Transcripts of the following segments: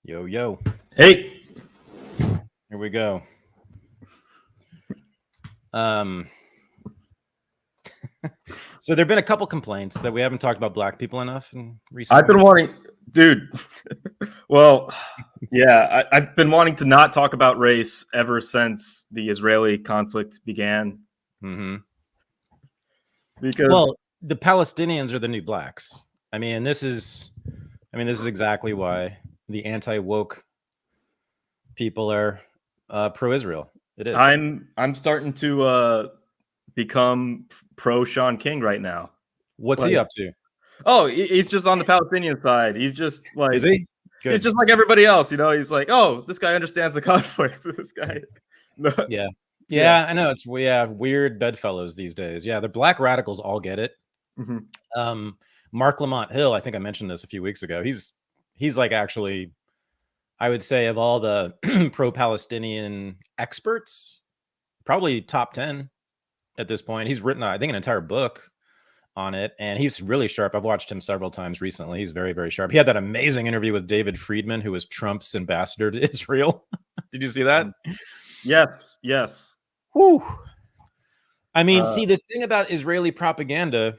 Yo, yo. Hey. Here we go. So there've been a couple complaints that we haven't talked about black people enough in recent I've been wanting, dude. Well, yeah, I've been wanting to not talk about race ever since the Israeli conflict began. Mm-hmm. Because the Palestinians are the new blacks. This is exactly why the anti-woke people are pro-Israel. It is. I'm starting to become pro Sean King right now. What's he up to? Oh, he's just on the Palestinian side. He's just like, is he? Good. He's just like everybody else, you know. He's like, oh, this guy understands the conflict. This guy. No. Yeah, I know. It's weird bedfellows these days. Yeah, the black radicals all get it. Mm-hmm. Mark Lamont Hill, I think I mentioned this a few weeks ago. He's like, actually, I would say, of all the pro-Palestinian experts, probably top 10 at this point. He's written, I think, an entire book on it, and he's really sharp. I've watched him several times recently. He's very, very sharp. He had that amazing interview with David Friedman, who was Trump's ambassador to Israel. Did you see that? Yes. Whew. See, the thing about Israeli propaganda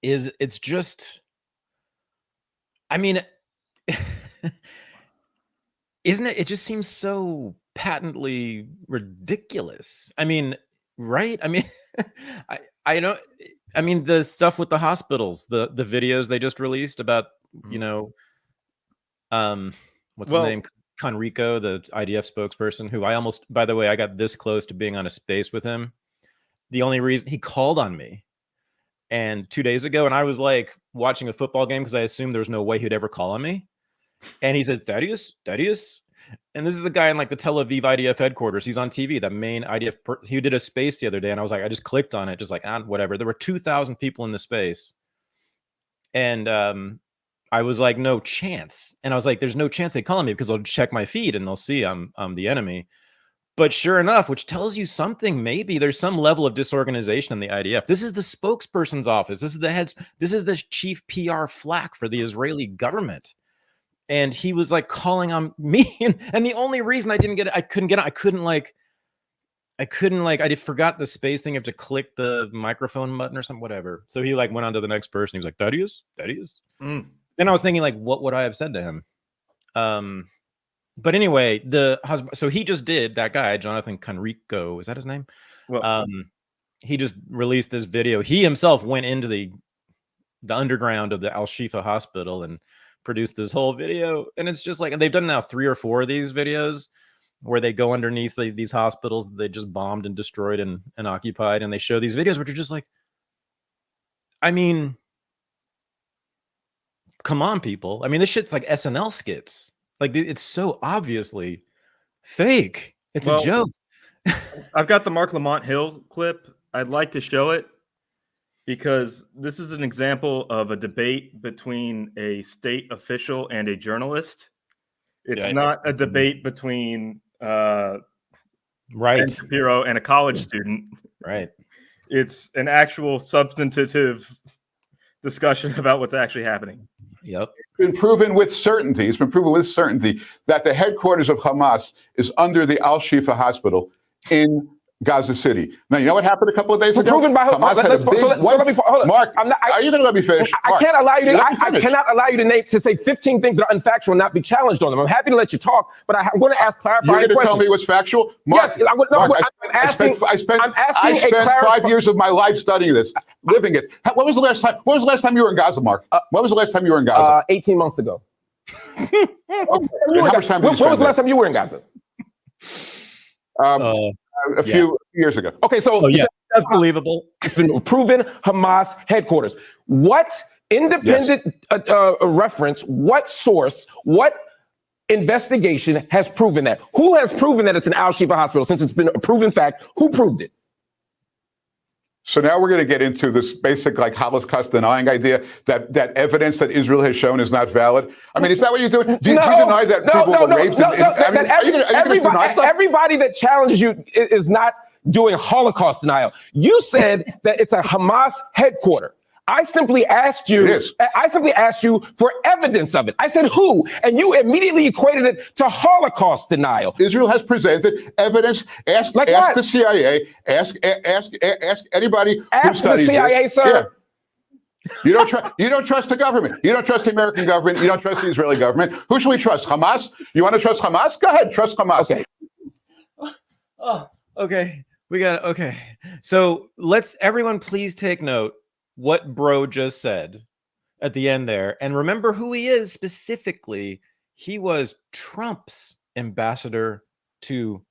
is it's just, isn't it? It just seems so patently ridiculous. Right? I know. The stuff with the hospitals, the videos they just released about, what's the name? Conrico, the IDF spokesperson, who by the way, I got this close to being on a space with him. The only reason he called on me and 2 days ago, and I was like watching a football game because I assumed there was no way he'd ever call on me. And he said, Thaddeus. And this is the guy in like the Tel Aviv IDF headquarters. He's on TV, the main IDF. He did a space the other day, and I was like, I just clicked on it, just like, whatever. There were 2,000 people in the space. And I was like, no chance. And I was like, there's no chance they call me because they'll check my feed and they'll see I'm the enemy. But sure enough, which tells you something, maybe there's some level of disorganization in the IDF. This is the spokesperson's office. This is the chief PR flack for the Israeli government. And he was like calling on me. And the only reason I didn't get it, I just forgot the space thing. You have to click the microphone button or something, whatever. So he like went on to the next person. He was like, Thaddeus. Then I was thinking, like, what would I have said to him? But anyway, so he just did, that guy, Jonathan Conrico, is that his name? Well, he just released this video. He himself went into the underground of the Al-Shifa hospital and produced this whole video. And it's just like, and they've done now 3 or 4 of these videos where they go underneath these hospitals that they just bombed and destroyed and occupied. And they show these videos, which are just like, come on, people. This shit's like SNL skits. Like, it's so obviously fake. It's a joke. I've got the Mark Lamont Hill clip. I'd like to show it because this is an example of a debate between a state official and a journalist. It's not a debate between Ben Shapiro and a college student. Right. It's an actual substantive discussion about what's actually happening. Yep. It's been proven with certainty that the headquarters of Hamas is under the Al-Shifa hospital in Gaza City. Now, you know what happened a couple of days ago? Proven by Hamas had a big hold on. Mark, are you going to let me finish? I can't allow you to. I cannot allow you to say 15 things that are unfactual and not be challenged on them. I'm happy to let you talk, but I'm going to ask clarifying questions. You're going to tell me what's factual? Mark, yes, I spent 5 years of my life studying this, living it. When was the last time you were in Gaza, Mark? When was the last time you were in Gaza? 18 months ago. Okay. How much time did you spend when was the last time you were in Gaza? A few years ago. Okay, so that's believable. It's been proven Hamas headquarters. What independent reference, what source, what investigation has proven that? Who has proven that it's an Al-Shifa hospital since it's been a proven fact? Who proved it? So now we're going to get into this basic, like, Holocaust denying idea that evidence that Israel has shown is not valid. Is that what you're doing? Do you deny that people were raped? Everybody that challenges you is not doing Holocaust denial. You said that it's a Hamas headquarter. I simply asked you. I simply asked you for evidence of it. I said who, and you immediately equated it to Holocaust denial. Israel has presented evidence. Ask the CIA. Ask anybody who studies the CIA, this. Sir. Yeah. You don't trust the government. You don't trust the American government. You don't trust the Israeli government. Who should we trust? Hamas? You want to trust Hamas? Go ahead, trust Hamas. Okay. Oh, okay. Okay. So everyone please take note what bro just said at the end there. And remember who he is specifically. He was Trump's ambassador to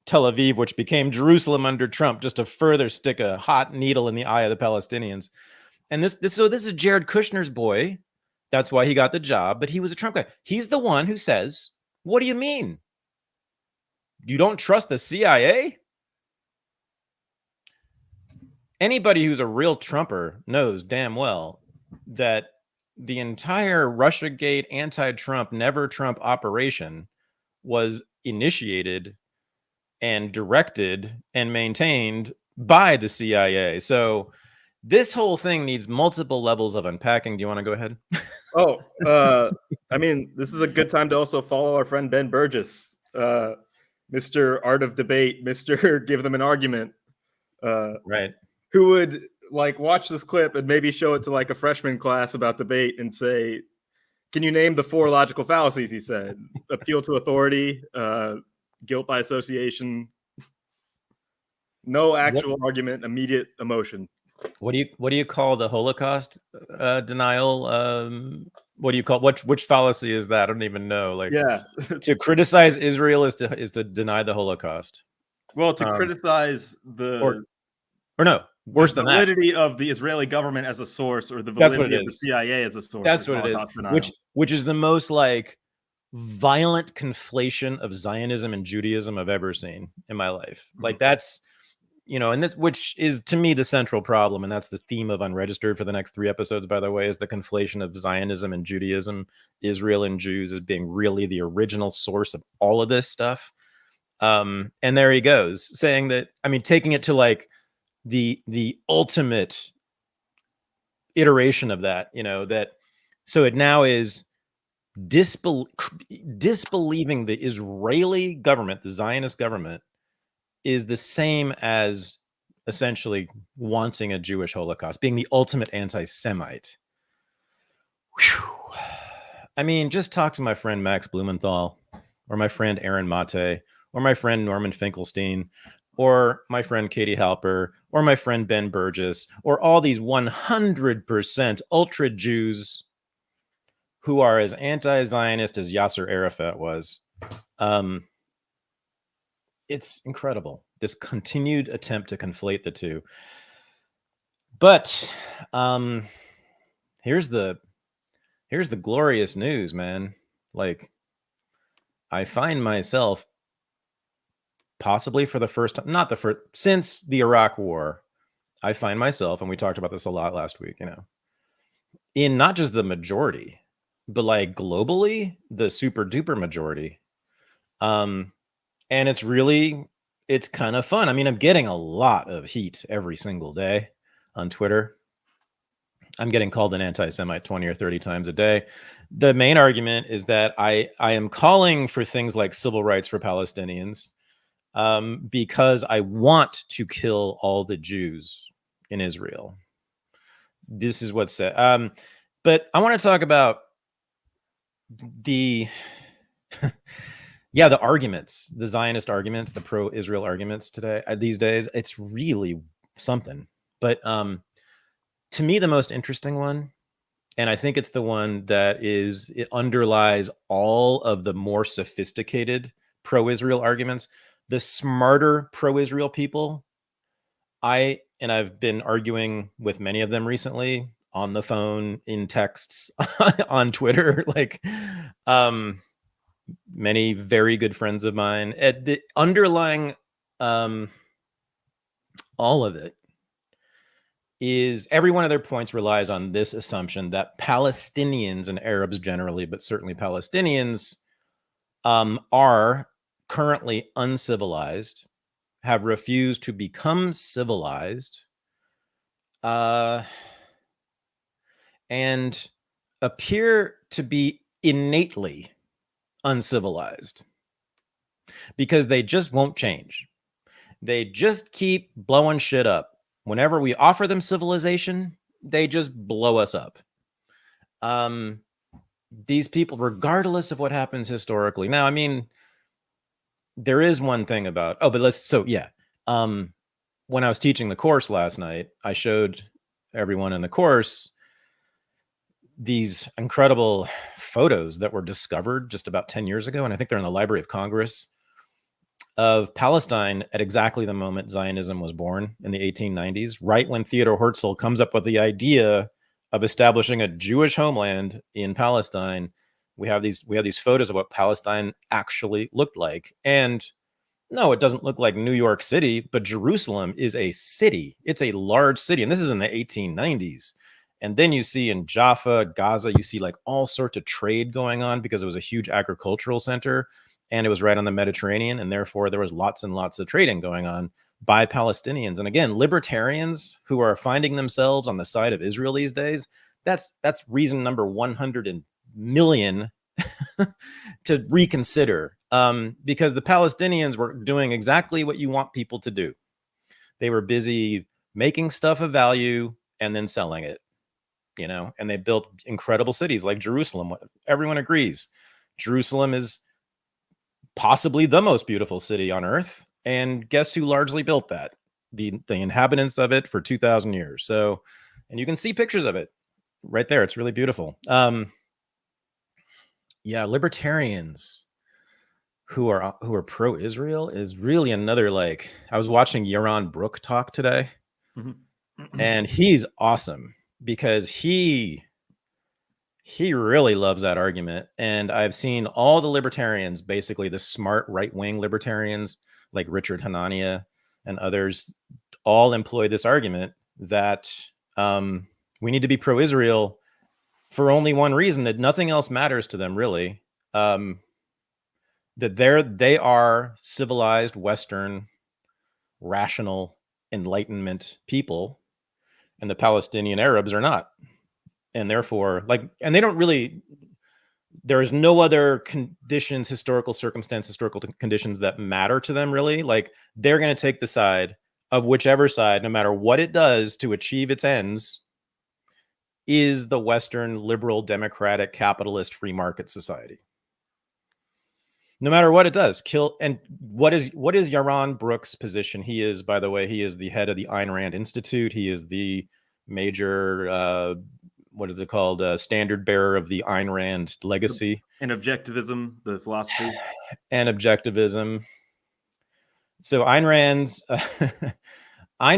Tel Aviv, which became Jerusalem under Trump, just to further stick a hot needle in the eye of the Palestinians. And this is Jared Kushner's boy. That's why he got the job, but he was a Trump guy. He's the one who says, what do you mean? You don't trust the CIA? Anybody who's a real Trumper knows damn well that the entire Russiagate anti-Trump, never Trump operation was initiated and directed and maintained by the CIA. So this whole thing needs multiple levels of unpacking. Do you want to go ahead? I mean, this is a good time to also follow our friend Ben Burgis, Mr. Art of Debate, Mr. Give Them an Argument. Right. Who would watch this clip and maybe show it to a freshman class about debate and say, can you name the 4 logical fallacies? He said, appeal to authority, guilt by association, no actual argument, immediate emotion. What do you call the Holocaust denial? What do you call which fallacy is that? I don't even know. To criticize Israel is to deny the Holocaust. Well, to criticize the or no, worse than that, validity of the Israeli government as a source, or the validity of the CIA as a source. That's what it is. Which is the most violent conflation of Zionism and Judaism I've ever seen in my life. That's. And which is to me the central problem, and that's the theme of Unregistered for the next 3 episodes, by the way, is the conflation of Zionism and Judaism, Israel and Jews as being really the original source of all of this stuff. And there he goes, saying that, taking it to the ultimate iteration of that, that so it now is disbelieving the Israeli government, the Zionist government, is the same as essentially wanting a Jewish Holocaust, being the ultimate anti-Semite. Whew. Just talk to my friend Max Blumenthal, or my friend Aaron Mate, or my friend Norman Finkelstein, or my friend Katie Halper, or my friend Ben Burgis, or all these 100% ultra Jews who are as anti-Zionist as Yasser Arafat was. It's incredible, this continued attempt to conflate the two. But here's the glorious news, man. I find myself possibly for the first time, not the first, since the Iraq War, I find myself, and we talked about this a lot last week, in not just the majority, but globally, the super duper majority. And it's kind of fun. I'm getting a lot of heat every single day on Twitter. I'm getting called an anti-Semite 20 or 30 times a day. The main argument is that I am calling for things like civil rights for Palestinians because I want to kill all the Jews in Israel. This is what's said. But I want to talk about the... the arguments, the Zionist arguments, the pro-Israel arguments these days, it's really something. But to me, the most interesting one, and I think it's the one that it underlies all of the more sophisticated pro-Israel arguments, the smarter pro-Israel people. I've been arguing with many of them recently on the phone, in texts, on Twitter, many very good friends of mine. The underlying all of it is every one of their points relies on this assumption that Palestinians and Arabs generally, but certainly Palestinians, are currently uncivilized, have refused to become civilized, and appear to be innately uncivilized because they just won't change. They just keep blowing shit up. Whenever we offer them civilization, they just blow us up. These people, regardless of what happens historically. Now, I mean, there is one thing about, when I was teaching the course last night, I showed everyone in the course these incredible photos that were discovered just about 10 years ago. And I think they're in the Library of Congress, of Palestine at exactly the moment Zionism was born in the 1890s, right when Theodor Herzl comes up with the idea of establishing a Jewish homeland in Palestine. We have these photos of what Palestine actually looked like. And no, it doesn't look like New York City, but Jerusalem is a city. It's a large city. And this is in the 1890s. And then you see in Jaffa, Gaza, you see like all sorts of trade going on because it was a huge agricultural center. And it was right on the Mediterranean, and therefore there was lots and lots of trading going on by Palestinians. And again, libertarians who are finding themselves on the side of Israel these days, that's reason number 100 million to reconsider, because the Palestinians were doing exactly what you want people to do. They were busy making stuff of value and then selling it, and they built incredible cities like Jerusalem. Everyone agrees. Jerusalem is possibly the most beautiful city on earth. And guess who largely built that? The inhabitants of it for 2,000 years. So, and you can see pictures of it right there. It's really beautiful. Libertarians who are pro-Israel is really another, like, I was watching Yaron Brook talk today, and he's awesome because he really loves that argument. And I've seen all the libertarians, basically the smart right-wing libertarians like Richard Hanania and others, all employ this argument that we need to be pro-Israel for only one reason, that nothing else matters to them, really. That they are civilized, Western, rational, Enlightenment people, and the Palestinian Arabs are not. And therefore, and they don't really, there is no other conditions, historical conditions that matter to them, really. Like, they're going to take the side of whichever side, no matter what it does to achieve its ends, is the Western liberal, democratic, capitalist, free market society. No matter what it does, kill. And what is Yaron Brook's position? He is, by the way, he is the head of the Ayn Rand Institute. He is the major, what is it called? Standard bearer of the Ayn Rand legacy. And objectivism, the philosophy. And objectivism. So Ayn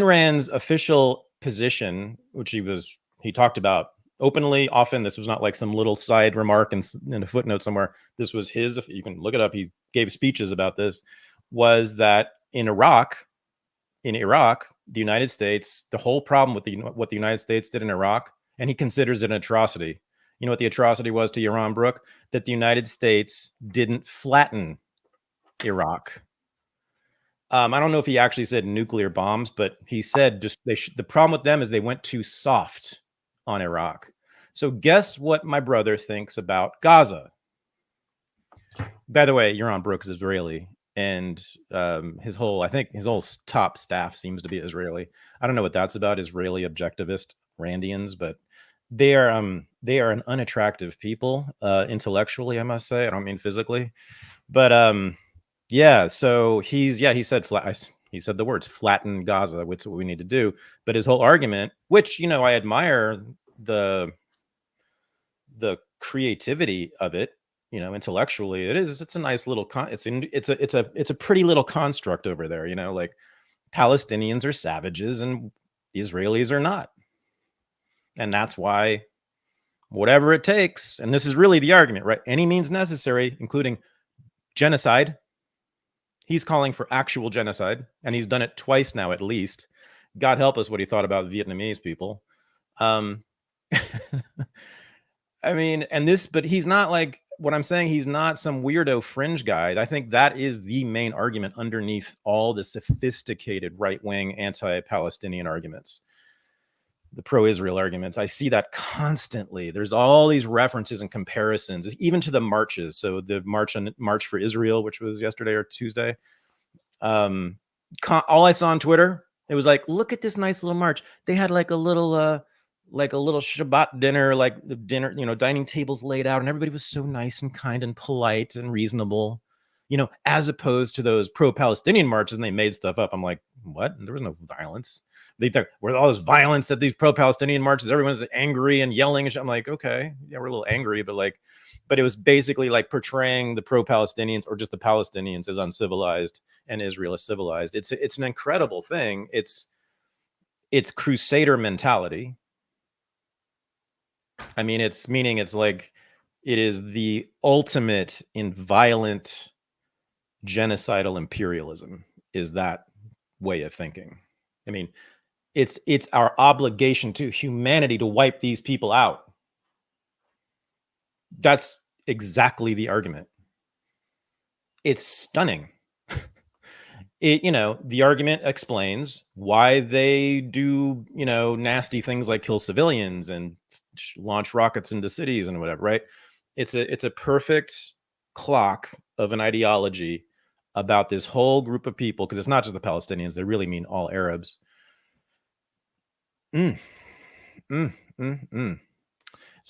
Rand's official position, which he talked about openly, often. This was not like some little side remark in a footnote somewhere. This was his, you can look it up. He gave speeches about this, was that in Iraq, the United States, the whole problem with what the United States did in Iraq, and he considers it an atrocity. You know what the atrocity was to Yaron Brook? That the United States didn't flatten Iraq. I don't know if he actually said nuclear bombs, but he said just the problem with them is they went too soft on Iraq. So guess what my brother thinks about Gaza? By the way, Yaron Brook is Israeli, and his whole top staff seems to be Israeli. I don't know what that's about, Israeli objectivist Randians, but they are an unattractive people intellectually, I must say. I don't mean physically, but so he said the words flatten Gaza, which is what we need to do. But his whole argument, which I admire the creativity of it, intellectually, it's a nice little it's a pretty little construct over there, like Palestinians are savages and Israelis are not. And that's why whatever it takes, and this is really the argument, right? Any means necessary, including genocide. He's calling for actual genocide, and he's done it twice now, at least. God help us what he thought about Vietnamese people. I mean, but he's not like, what I'm saying, he's not some weirdo fringe guy. I think that is the main argument underneath all the sophisticated right-wing anti-Palestinian arguments. the pro-Israel arguments. I see that constantly. There's all these references and comparisons, even to the marches. So the March for Israel, which was yesterday or Tuesday. All I saw on Twitter, it was like, look at this nice little march. They had like a little Shabbat dinner, like the dinner, dining tables laid out, and everybody was so nice and kind and polite and reasonable, as opposed to those pro-Palestinian marches, and they made stuff up. I'm like, what? There was no violence. They thought, where all this violence at these pro-Palestinian marches, everyone's angry and yelling and shit. I'm like, okay, yeah, we're a little angry, but it was basically like portraying the pro-Palestinians or just the Palestinians as uncivilized and Israel as civilized. It's an incredible thing. It's crusader mentality. I mean, it's like it is the ultimate in violent genocidal imperialism is that way of thinking. I mean, it's our obligation to humanity to wipe these people out. That's exactly the argument. It's stunning. The argument explains why they do, nasty things like kill civilians and launch rockets into cities and whatever, right? It's a perfect clock of an ideology about this whole group of people, because it's not just the Palestinians, they really mean all Arabs. So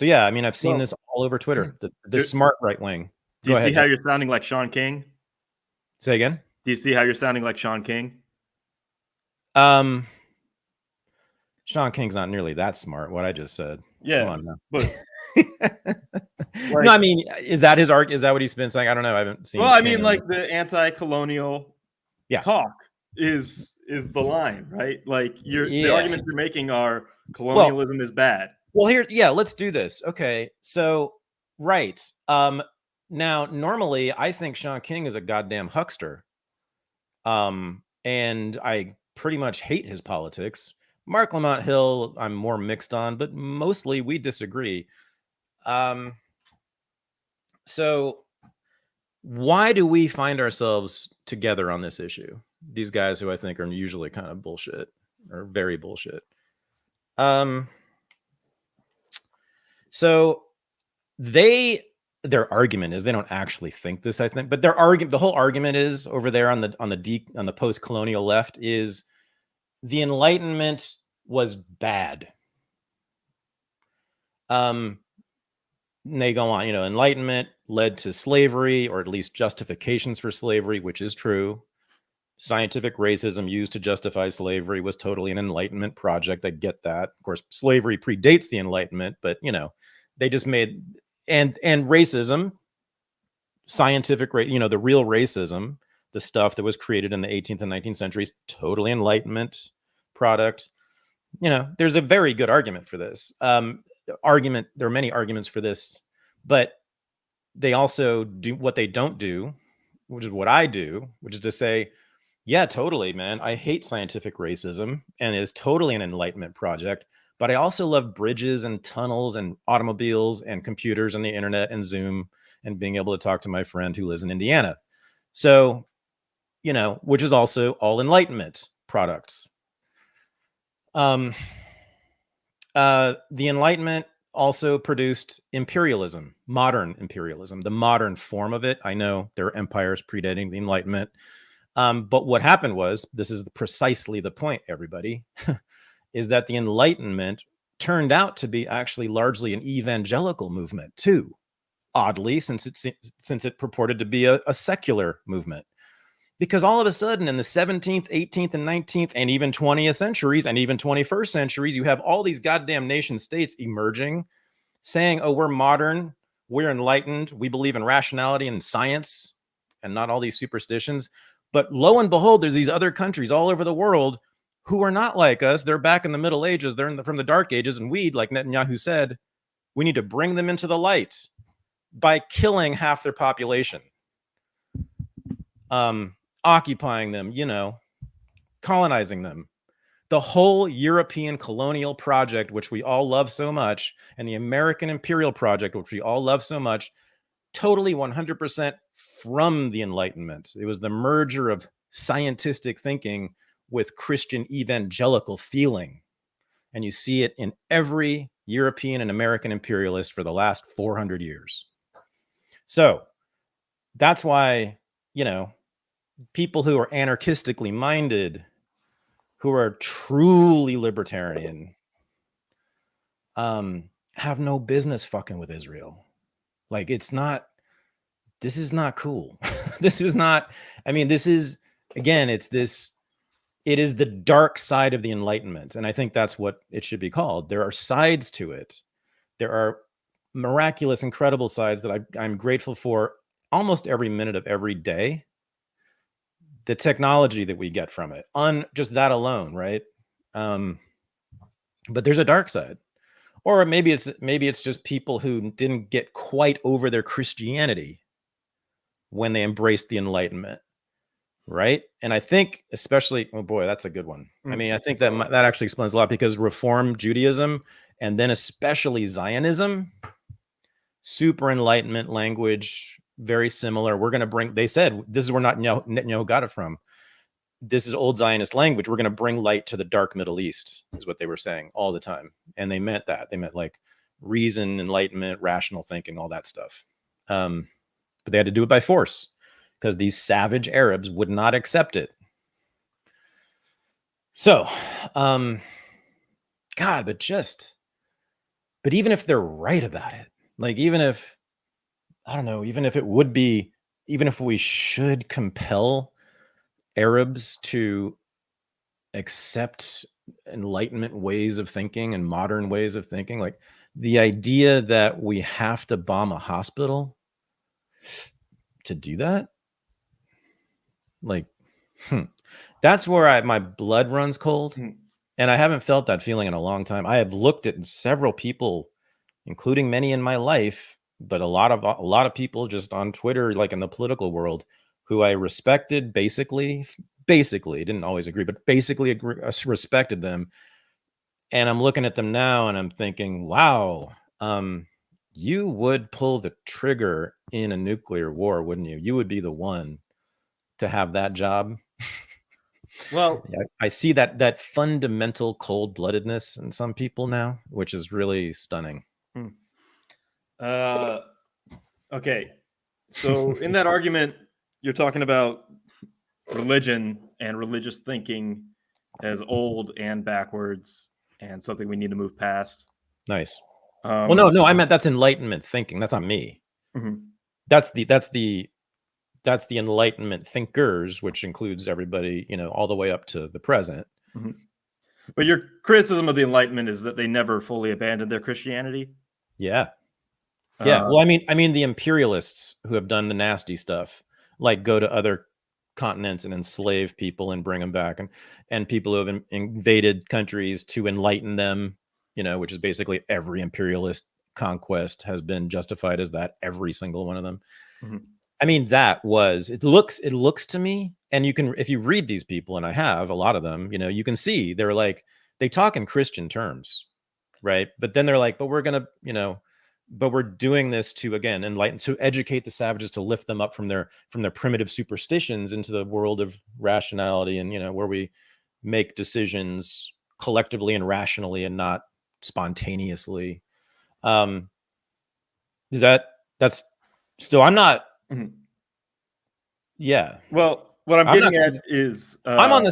yeah, I mean, I've seen this all over Twitter. The smart right wing. Do you see how you're sounding like Sean King? Say again? Do you see how you're sounding like Sean King? Sean King's not nearly that smart. What I just said. Yeah. Come on now. But no, I mean, is that his arc? Is that what he's been saying? I don't know. I haven't seen. Well, I mean, like the anti-colonial yeah. talk is the line, right? Like the arguments you're making are colonialism is bad. Well, let's do this. Okay, so right. Now, normally, I think Sean King is a goddamn huckster. And I pretty much hate his politics. Mark Lamont Hill, I'm more mixed on, but mostly we disagree. So why do we find ourselves together on this issue? These guys who I think are usually kind of bullshit or very bullshit. So their argument is they don't actually think this, I think, but the whole argument is over there on the post-colonial left is the Enlightenment was bad. They go on, Enlightenment led to slavery, or at least justifications for slavery, which is true. Scientific racism used to justify slavery was totally an Enlightenment project. I get that. Of course, slavery predates the Enlightenment, but they just made and racism, scientific, the real racism, the stuff that was created in the 18th and 19th centuries, totally Enlightenment product. There's a very good argument for this. There are many arguments for this, but they also do what they don't do, which is what I do, which is to say, yeah, totally, man. I hate scientific racism, and it is totally an Enlightenment project. But I also love bridges and tunnels and automobiles and computers and the internet and Zoom and being able to talk to my friend who lives in Indiana. So, which is also all Enlightenment products. The Enlightenment also produced imperialism, modern imperialism, the modern form of it. I know there are empires predating the Enlightenment. But what happened was, this is precisely the point, everybody, is that the Enlightenment turned out to be actually largely an evangelical movement too, oddly, since it purported to be a secular movement. Because all of a sudden in the 17th, 18th, and 19th, and even 20th centuries, and even 21st centuries, you have all these goddamn nation states emerging, saying, oh, we're modern, we're enlightened, we believe in rationality and science, and not all these superstitions. But lo and behold, there's these other countries all over the world who are not like us. They're back in the Middle Ages. They're from the Dark Ages. And we, like Netanyahu said, we need to bring them into the light by killing half their population, occupying them, colonizing them. The whole European colonial project, which we all love so much, and the American imperial project, which we all love so much, totally 100% from the Enlightenment. It was the merger of scientific thinking with Christian evangelical feeling. And you see it in every European and American imperialist for the last 400 years. So that's why, people who are anarchistically minded, who are truly libertarian, have no business fucking with Israel. Like, this is not cool. This is not, this is, again, it is the dark side of the Enlightenment. And I think that's what it should be called. There are sides to it. There are miraculous, incredible sides that I'm grateful for almost every minute of every day. The technology that we get from it, on just that alone, right? But there's a dark side. Or maybe it's just people who didn't get quite over their Christianity when they embraced the Enlightenment, right? And I think especially, oh boy, that's a good one. I think that actually explains a lot, because Reform Judaism, and then especially Zionism, super Enlightenment language, very similar. We're going to bring, they said, this is where Netanyahu got it from. This is old Zionist language. We're going to bring light to the dark Middle East, is what they were saying all the time. And they meant that. They meant like reason, enlightenment, rational thinking, all that stuff. But they had to do it by force, because these savage Arabs would not accept it. So, God, but even if they're right about it, like, even if we should compel Arabs to accept Enlightenment ways of thinking and modern ways of thinking, like the idea that we have to bomb a hospital to do that, like, that's where my blood runs cold. And I haven't felt that feeling in a long time. I have looked at several people, including many in my life, but a lot of people just on Twitter, like in the political world, who I respected, basically didn't always agree, but basically respected them. And I'm looking at them now and I'm thinking, wow, you would pull the trigger in a nuclear war, wouldn't you? You would be the one to have that job. Well, yeah, I see that fundamental cold-bloodedness in some people now, which is really stunning. Okay. So in that argument, you're talking about religion and religious thinking as old and backwards and something we need to move past. Nice. Well, no, I meant that's Enlightenment thinking. That's not me. That's the Enlightenment thinkers, which includes everybody, all the way up to the present. But your criticism of the Enlightenment is that they never fully abandoned their Christianity. Yeah. Well, I mean, the imperialists who have done the nasty stuff, like go to other continents and enslave people and bring them back, and people who have invaded countries to enlighten them, which is basically every imperialist conquest has been justified as that, every single one of them. I mean, it looks to me, and you can, if you read these people, and I have a lot of them, you can see they're like, they talk in Christian terms, right? But then they're like, but we're going to, but we're doing this to, again, enlighten, to educate the savages, to lift them up from their primitive superstitions into the world of rationality, and, where we make decisions collectively and rationally and not spontaneously. That's still, I'm not. Yeah. Well, what I'm getting at is I'm on the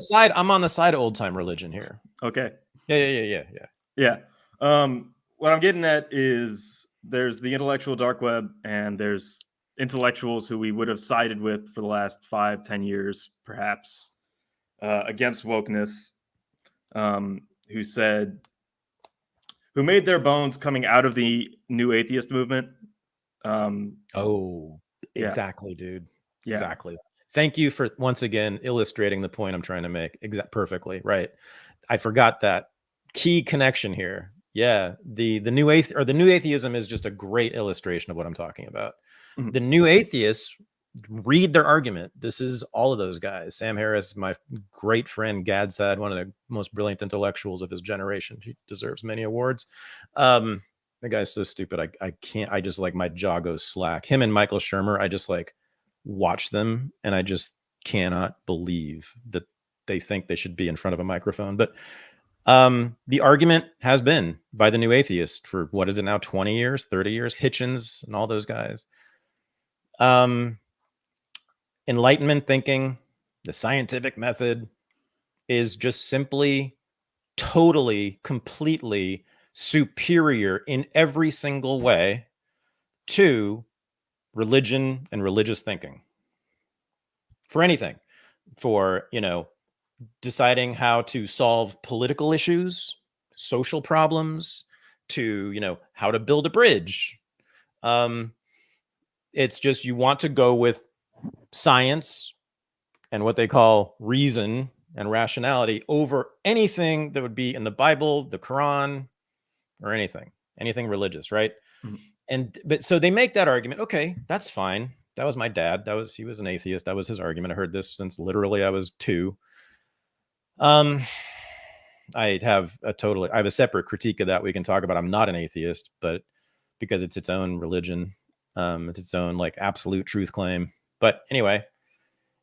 side of old time religion here. Okay. Yeah. What I'm getting at is there's the intellectual dark web, and there's intellectuals who we would have sided with for the last 5-10 years, perhaps, against wokeness, who made their bones coming out of the new atheist movement. Exactly, dude. Yeah. Exactly. Thank you for once again illustrating the point I'm trying to make. Perfectly right. I forgot that key connection here. Yeah, the new atheism is just a great illustration of what I'm talking about. The new atheists read their argument. This is all of those guys. Sam Harris, my great friend, Gad Saad, one of the most brilliant intellectuals of his generation. He deserves many awards. The guy's so stupid. I can't. I just, like, my jaw goes slack. Him and Michael Shermer, I just, like, watch them, and I just cannot believe that they think they should be in front of a microphone. But The argument has been by the new atheist for, what is it now, 20 years, 30 years, Hitchens and all those guys. Enlightenment thinking, the scientific method, is just simply totally, completely superior in every single way to religion and religious thinking. For anything, for, deciding how to solve political issues, social problems, to, how to build a bridge. It's just, you want to go with science and what they call reason and rationality over anything that would be in the Bible, the Quran, or anything religious, right? Mm-hmm. But so they make that argument. Okay, that's fine. That was my dad. He was an atheist. That was his argument. I heard this since literally I was 2. I have a separate critique of that we can talk about. I'm not an atheist, but because it's its own religion, it's its own like absolute truth claim. But anyway,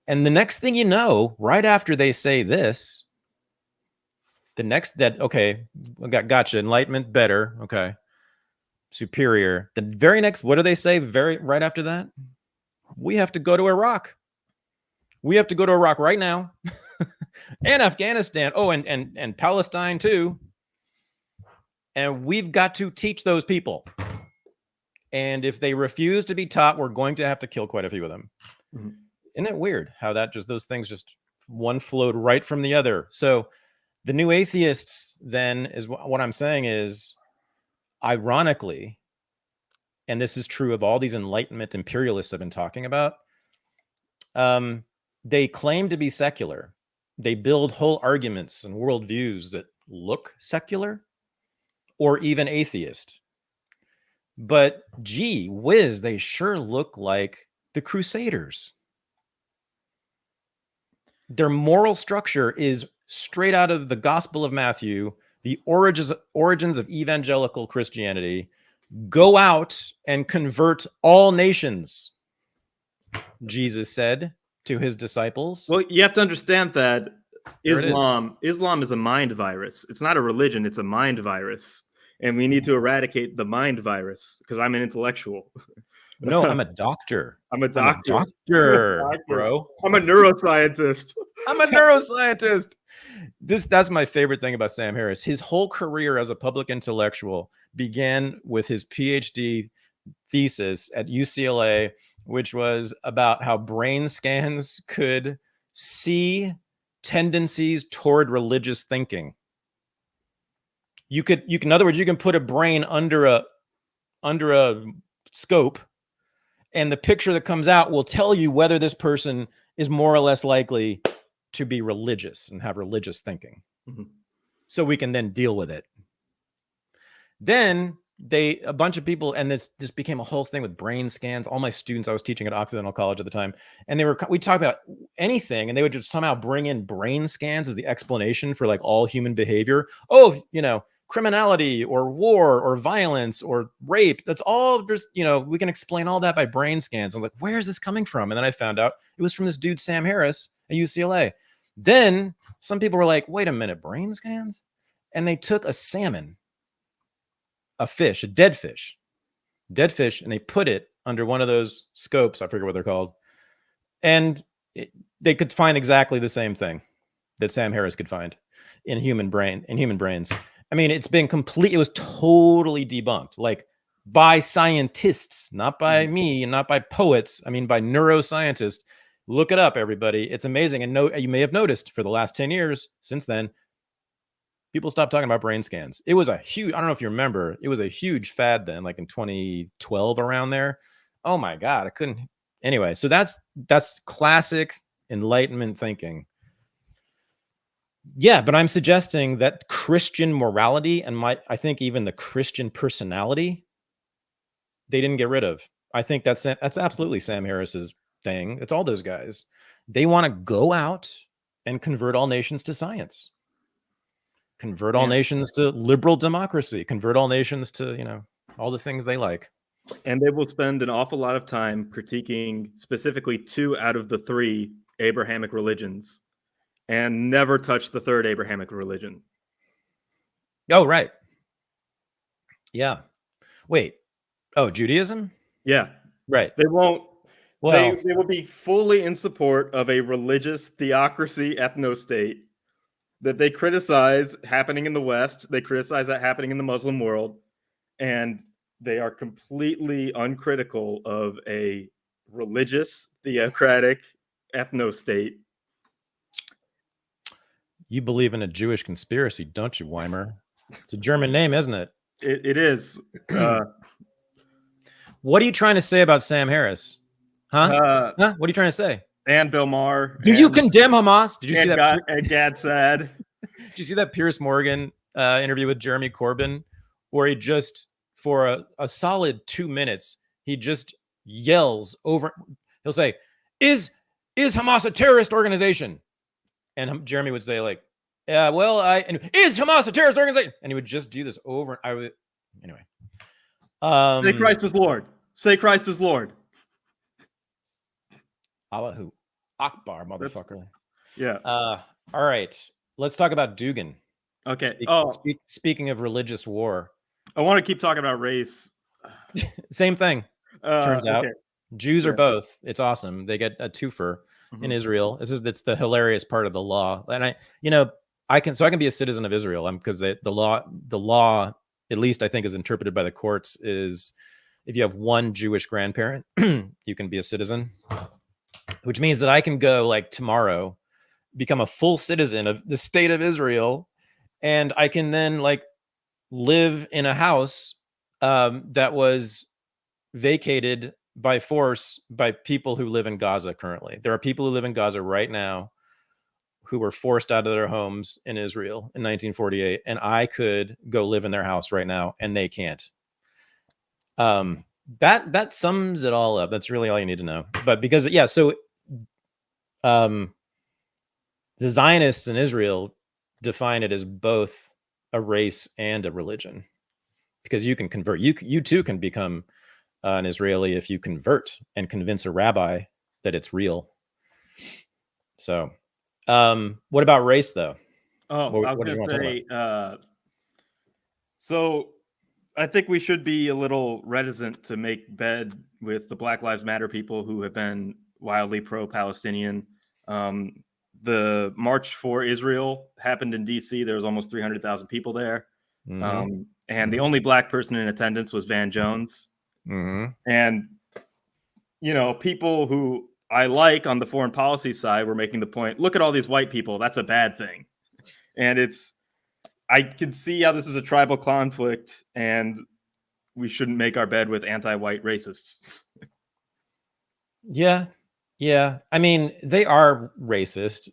and the next thing you know, right after they say this, okay, gotcha, Enlightenment better, okay, superior. The very next, what do they say right after that? We have to go to Iraq. We have to go to Iraq right now. And Afghanistan. Oh, and Palestine too. And we've got to teach those people. And if they refuse to be taught, we're going to have to kill quite a few of them. Mm-hmm. Isn't it weird how those things just one flowed right from the other? So the new atheists then is what I'm saying is, ironically, and this is true of all these Enlightenment imperialists I've been talking about, they claim to be secular. They build whole arguments and worldviews that look secular or even atheist. But gee whiz, they sure look like the Crusaders. Their moral structure is straight out of the Gospel of Matthew, the origins of evangelical Christianity. Go out and convert all nations, Jesus said to his disciples. Well, you have to understand that Islam is a mind virus. It's not a religion, it's a mind virus. And we need to eradicate the mind virus, because I'm an intellectual. No, I'm a doctor. I'm a doctor, bro. I'm a neuroscientist. I'm a neuroscientist. That's my favorite thing about Sam Harris. His whole career as a public intellectual began with his PhD thesis at UCLA, which was about how brain scans could see tendencies toward religious thinking. In other words, you can put a brain under a scope, and the picture that comes out will tell you whether this person is more or less likely to be religious and have religious thinking. Mm-hmm. So we can then deal with it. Then a bunch of people, and this became a whole thing with brain scans. All my students, I was teaching at Occidental College at the time, and we talk about anything, and they would just somehow bring in brain scans as the explanation for like all human behavior. Oh, criminality or war or violence or rape. That's all just, we can explain all that by brain scans. I'm like, where is this coming from? And then I found out it was from this dude, Sam Harris at UCLA. Then some people were like, wait a minute, brain scans? And they took a salmon, a dead fish, and they put it under one of those scopes. I forget what they're called. And they could find exactly the same thing that Sam Harris could find in human brains. I mean, it was totally debunked, like by scientists, not by me and not by poets. I mean, by neuroscientists. Look it up, everybody. It's amazing. And you may have noticed for the last 10 years since then, people stopped talking about brain scans. It was I don't know if you remember, it was a huge fad then, like in 2012 around there. Oh my God, I couldn't. Anyway, so that's classic Enlightenment thinking. Yeah, but I'm suggesting that Christian morality and I think even the Christian personality, they didn't get rid of. I think that's absolutely Sam Harris's thing. It's all those guys. They want to go out and convert all nations to science. Convert all nations to liberal democracy. Convert all nations to, all the things they like. And they will spend an awful lot of time critiquing specifically 2 out of the 3 Abrahamic religions, and never touch the 3rd Abrahamic religion. Oh, right. Yeah. Wait. Oh, Judaism? Yeah. Right. They won't. Well, They will be fully in support of a religious theocracy ethno-state that they criticize happening in the West. They criticize that happening in the Muslim world, and they are completely uncritical of a religious theocratic ethno-state. you believe in a Jewish conspiracy, don't you, Weimer? It's a German name, isn't it? It is. What are you trying to say about Sam Harris? Huh? What are you trying to say? And Bill Maher. Do you condemn Hamas? Did you see that? And Gad Saad. Did you see that Piers Morgan interview with Jeremy Corbyn, where he just, for a solid 2 minutes, he just yells over. He'll say, "Is Hamas a terrorist organization?" And Jeremy would say, like, "Yeah, well, is Hamas a terrorist organization?" And he would just do this over. Anyway. Say Christ is Lord. Say Christ is Lord. Allahu Akbar, motherfucker. Yeah. All right. Let's talk about Dugan. Okay. Speaking of religious war. I want to keep talking about race. Same thing. Turns out. Jews are both. It's awesome. They get a twofer in Israel. It's the hilarious part of the law. And I can be a citizen of Israel because the law, at least I think is interpreted by the courts, is if you have one Jewish grandparent, you can be a citizen, which means that I can go like tomorrow, become a full citizen of the state of Israel, and I can then like live in a house that was vacated by force by people who live in Gaza currently. There are people who live in Gaza right now who were forced out of their homes in Israel in 1948, and I could go live in their house right now, and they can't. That sums it all up. That's really all you need to know. But because so the Zionists in Israel define it as both a race and a religion, because you can convert. You too can become an Israeli if you convert and convince a rabbi that it's real. So, what about race, though? I was going to say, so I think we should be a little reticent to make bed with the Black Lives Matter people who have been wildly pro-Palestinian. The March for Israel happened in D.C. There was almost 300,000 people there. And the only Black person in attendance was Van Jones. And, people who I like on the foreign policy side were making the point, look at all these white people. That's a bad thing. And I can see how this is a tribal conflict, and we shouldn't make our bed with anti-white racists. Yeah. I mean, they are racist,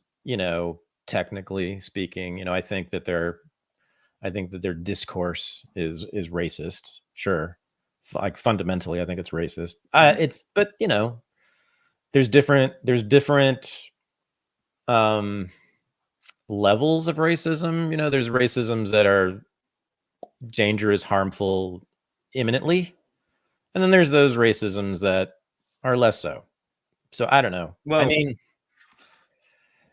technically speaking. I think that their discourse is racist. Sure. Like fundamentally, I think it's racist. But there's different levels of racism. There's racisms that are dangerous, harmful, imminently, and then there's those racisms that are less so. So I don't know. Well, I mean,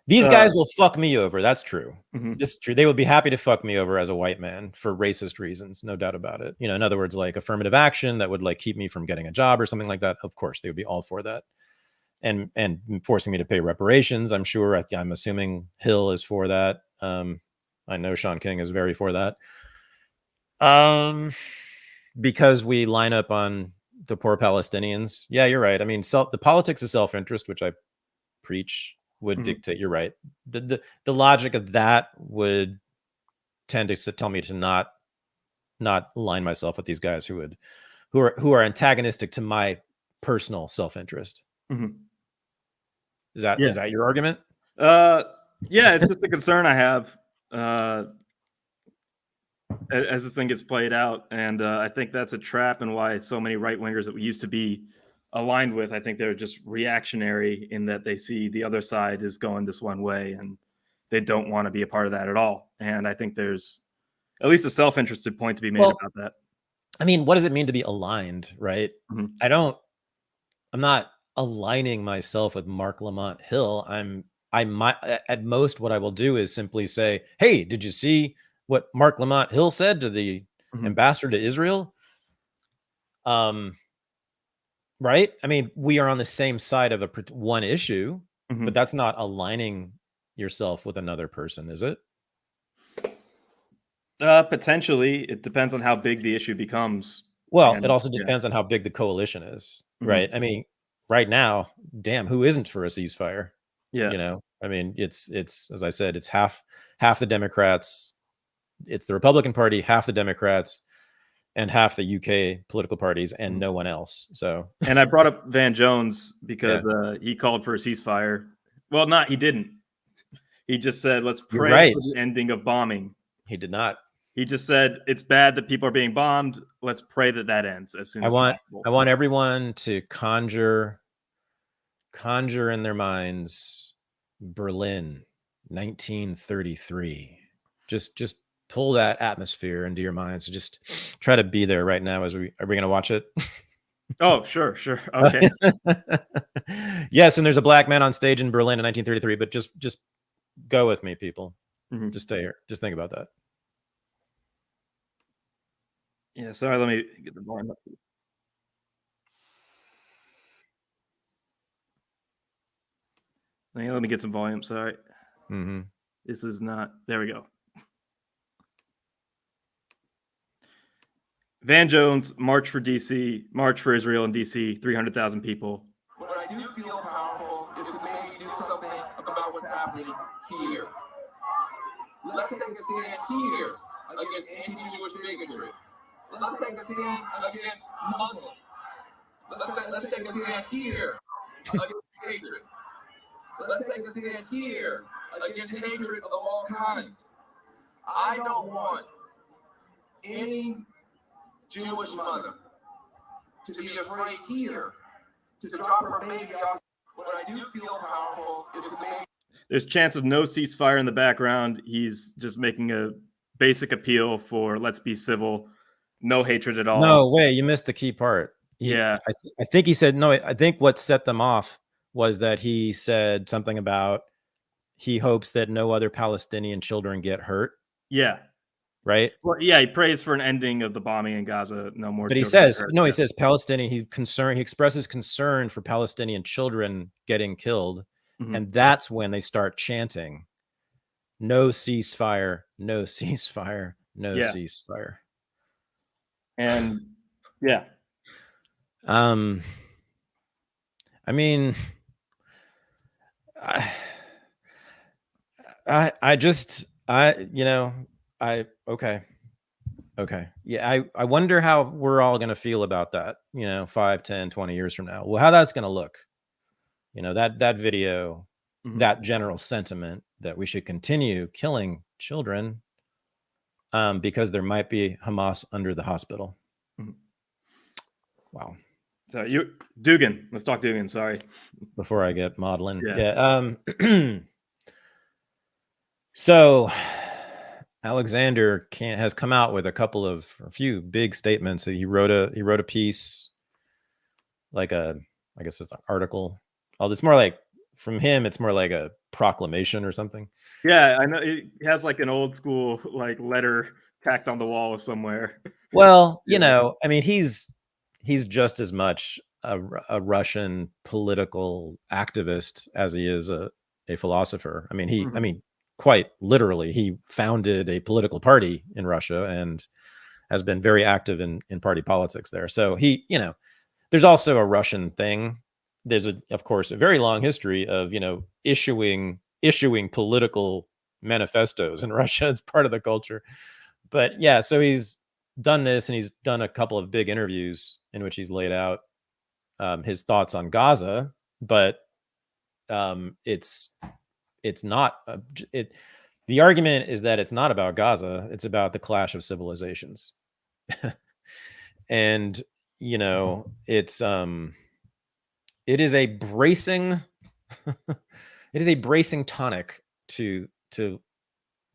these guys will fuck me over. That's true. This is true. They would be happy to fuck me over as a white man for racist reasons, no doubt about it. In other words, like affirmative action that would like keep me from getting a job or something like that. Of course, they would be all for that, and forcing me to pay reparations. I'm sure. I'm assuming Hill is for that. I know Sean King is very for that. Because we line up on the poor Palestinians. Yeah, you're right. I mean, the politics of self-interest, which I preach, would dictate. You're right. The logic of that would tend to tell me to not align myself with these guys who are antagonistic to my personal self-interest. Is that your argument? Yeah, it's just a concern I have as this thing gets played out, and I think that's a trap, and why so many right-wingers that we used to be aligned with, I think they're just reactionary in that they see the other side is going this one way, and they don't want to be a part of that at all. And I think there's at least a self-interested point to be made about that. I mean, what does it mean to be aligned, right? I'm not aligning myself with Mark Lamont Hill. At most what I will do is simply say, hey, did you see what Mark Lamont Hill said to the ambassador to Israel. Right? I mean, we are on the same side of one issue, but that's not aligning yourself with another person, is it? Potentially. It depends on how big the issue becomes. Well, it also depends on how big the coalition is, right? I mean, right now, damn, who isn't for a ceasefire? Yeah. You know, I mean, it's as I said, it's half the Democrats, it's the Republican Party, half the Democrats, and half the UK political parties, and no one else. So, and I brought up Van Jones because he called for a ceasefire. Well, he didn't. He just said, "Let's pray for the ending of bombing." He did not. He just said, "It's bad that people are being bombed. Let's pray that ends as soon as possible." I want everyone to conjure in their minds Berlin, 1933. Just pull that atmosphere into your minds. So just try to be there right now. Are we going to watch it? Oh, sure. Okay. Yes, and there's a black man on stage in Berlin in 1933. But just go with me, people. Just stay here. Just think about that. Yeah, sorry. Let me get the volume up. Let me get some volume. Sorry. This is not. There we go. Van Jones, March for DC, March for Israel in DC, 300,000 people. What I do feel powerful is to maybe do something about what's happening here. Let's take a stand here against anti-Jewish bigotry. Let's take a stand against Muslims. Let's take a stand here against hatred. Let's take a stand here against hatred of all kinds. I don't want any Jewish mother to be afraid here to drop her baby off. What I do feel powerful is to make. There's chance of no ceasefire in the background. He's just making a basic appeal for let's be civil, no hatred at all. No way, you missed the key part. I think he said no. I think what set them off was that he said something about he hopes that no other Palestinian children get hurt. Yeah. Right. Well, yeah, he prays for an ending of the bombing in Gaza. No more. But he says no. He says Palestinian. He expresses concern for Palestinian children getting killed, and that's when they start chanting, "No ceasefire! No ceasefire! No ceasefire!" And yeah, I mean, okay. Yeah. I wonder how we're all going to feel about that, 5, 10, 20 years from now. Well, how that's going to look, that video, that general sentiment that we should continue killing children because there might be Hamas under the hospital. Wow. So Dugan, let's talk Dugan. Sorry. Before I get maudlin. Yeah. So Alexander has come out with a few big statements. He wrote a piece, I guess it's an article. Oh, it's more like from him. It's more like a proclamation or something. Yeah, I know. It has like an old school letter tacked on the wall somewhere. Well, I mean, he's just as much a Russian political activist as he is a philosopher. I mean, quite literally, he founded a political party in Russia and has been very active in party politics there. So there's also a Russian thing. There's of course, a very long history of, issuing political manifestos in Russia. It's part of the culture. But yeah, so he's done this, and he's done a couple of big interviews in which he's laid out his thoughts on Gaza, but it's not the argument is that it's not about Gaza, it's about the clash of civilizations. And it is a bracing tonic to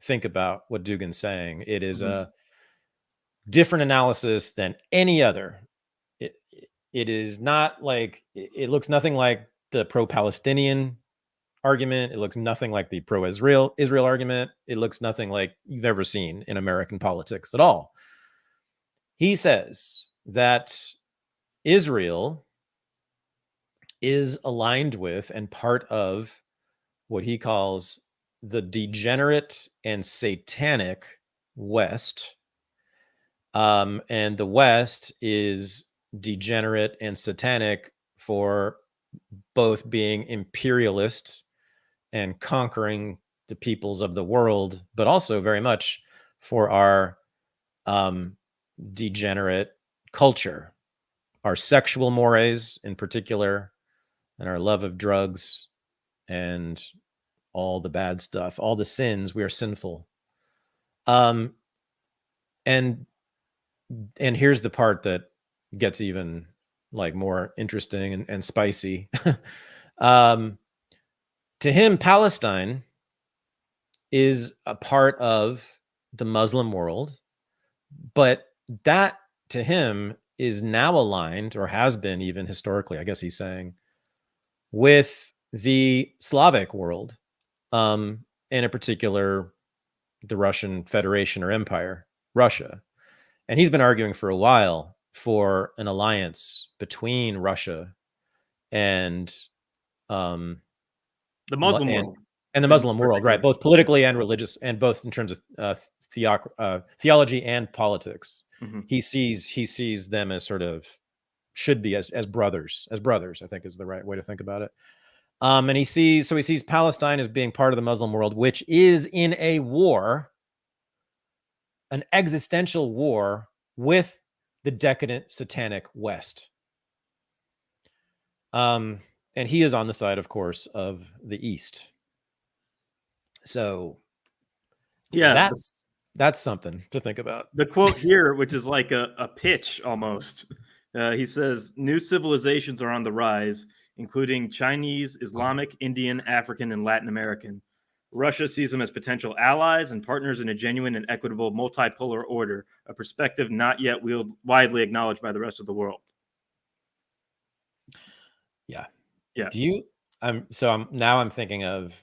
think about what Dugan's saying. It is a different analysis than any other. It is not like, it looks nothing like the pro-Palestinian argument. It looks nothing like the pro-Israel argument. It looks nothing like you've ever seen in American politics at all. He says that Israel is aligned with and part of what he calls the degenerate and satanic West. And the West is degenerate and satanic for both being imperialist and conquering the peoples of the world, but also very much for our degenerate culture, our sexual mores in particular, and our love of drugs and all the bad stuff, all the sins. We are sinful. And here's the part that gets even like more interesting and spicy. To him, Palestine is a part of the Muslim world, but that to him is now aligned, or has been even historically, I guess he's saying, with the Slavic world, and in particular, the Russian Federation or Empire, Russia. And he's been arguing for a while for an alliance between Russia and the Muslim world. And the Muslim world, right? Both politically and religious, and both in terms of theology and politics. Mm-hmm. He sees them as sort of should be as brothers, I think is the right way to think about it. And he sees Palestine as being part of the Muslim world, which is in a war, an existential war with the decadent satanic West. And he is on the side, of course, of the East. So yeah, that's something to think about. The quote here, which is like a pitch almost. He says, new civilizations are on the rise, including Chinese, Islamic, Indian, African, and Latin American. Russia sees them as potential allies and partners in a genuine and equitable multipolar order, a perspective not yet widely acknowledged by the rest of the world. Yeah. Yeah. I'm thinking of,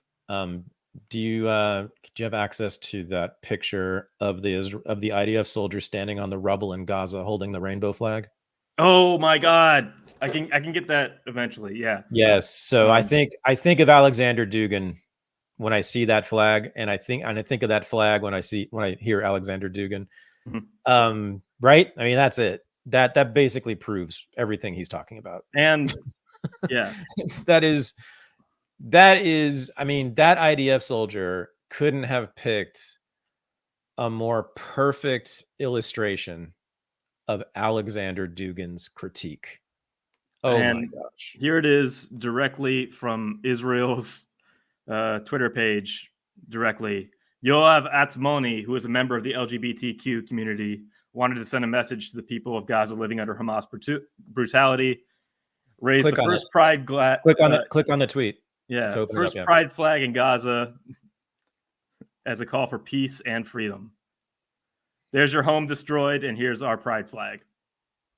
do you have access to that picture of the IDF soldiers standing on the rubble in Gaza holding the rainbow flag? Oh my God. I can get that eventually. Yeah. Yes. So I think of Alexander Dugan when I see that flag, and I think of that flag when I hear Alexander Dugan. Mm-hmm. Right? I mean, that's it. That basically proves everything he's talking about. And yeah. that is, I mean, that IDF soldier couldn't have picked a more perfect illustration of Alexander Dugan's critique. Oh my gosh. Here it is directly from Israel's Twitter page directly. Yoav Atzmoni, who is a member of the LGBTQ community, wanted to send a message to the people of Gaza living under Hamas brutality. Raise the first pride flag. Click on the tweet. Yeah, first pride flag in Gaza as a call for peace and freedom. There's your home destroyed, and here's our pride flag.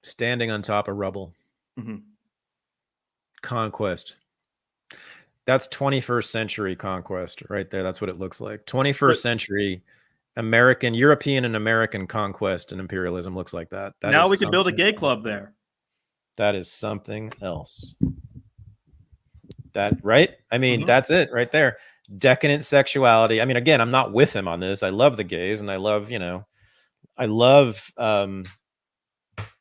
Standing on top of rubble. Mm-hmm. Conquest. That's 21st century conquest right there. That's what it looks like. 21st century European and American conquest and imperialism looks like that. Now we can build a gay club there. That is something else. That, right? I mean, That's it right there. Decadent sexuality. I mean, again, I'm not with him on this. I love the gays, and I love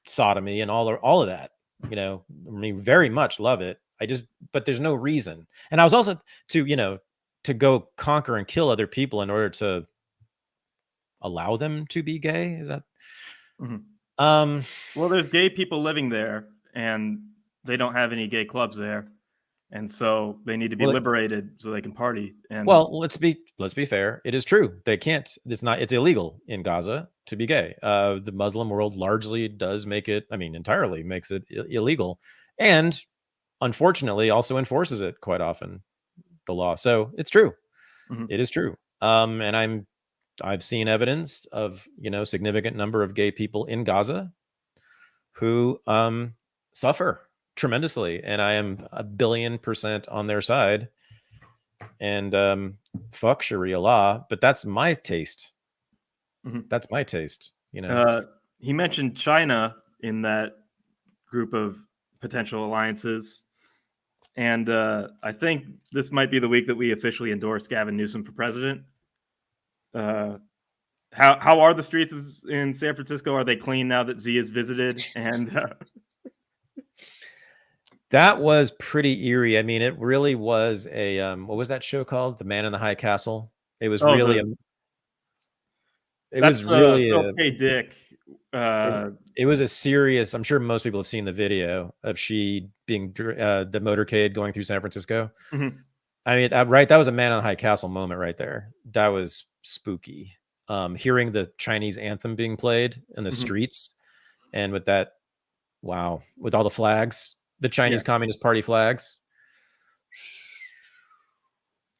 sodomy and all of that. I mean, very much love it. But there's no reason. And I was also to go conquer and kill other people in order to allow them to be gay. Is that? Mm-hmm. Well, there's gay people living there, and they don't have any gay clubs there. And so they need to be liberated so they can party. And let's be fair. It is true. They can't. It's illegal in Gaza to be gay. The Muslim world largely does make it. I mean, entirely makes it illegal, and unfortunately also enforces it quite often, the law. So it's true. Mm-hmm. It is true. And I've seen evidence of significant number of gay people in Gaza who suffer tremendously, and I am 1,000,000,000% on their side. and fuck Sharia law, but that's my taste. Mhm. That's my taste, you know. He mentioned China in that group of potential alliances, and I think this might be the week that we officially endorse Gavin Newsom for president. How are the streets in San Francisco? Are they clean now that Z has visited? And that was pretty eerie. I mean, it really was a what was that show called? The Man in the High Castle. It was really Phil K. Dick. It was a serious. I'm sure most people have seen the video of she being the motorcade going through San Francisco. Mm-hmm. I mean, right, that was a Man in the High Castle moment right there. That was spooky. Hearing the Chinese anthem being played in the streets, and with that, wow, with all the flags, the Chinese Communist Party flags.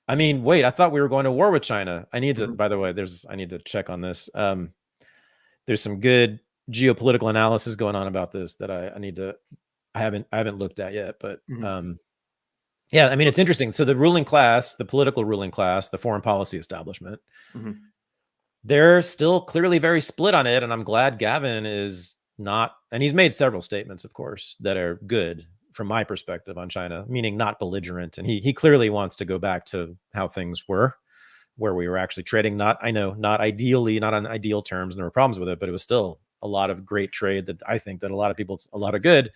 I mean, wait, I thought we were going to war with China. I need to, by the way, I need to check on this. There's some good geopolitical analysis going on about this that I haven't looked at yet, but yeah, I mean, it's interesting. So the ruling class, the political ruling class, the foreign policy establishment, they're still clearly very split on it. And I'm glad Gavin is not, and he's made several statements, of course, that are good from my perspective on China, meaning not belligerent. And he clearly wants to go back to how things were, where we were actually trading, not ideally, not on ideal terms, and there were problems with it, but it was still a lot of great trade that I think that a lot of good,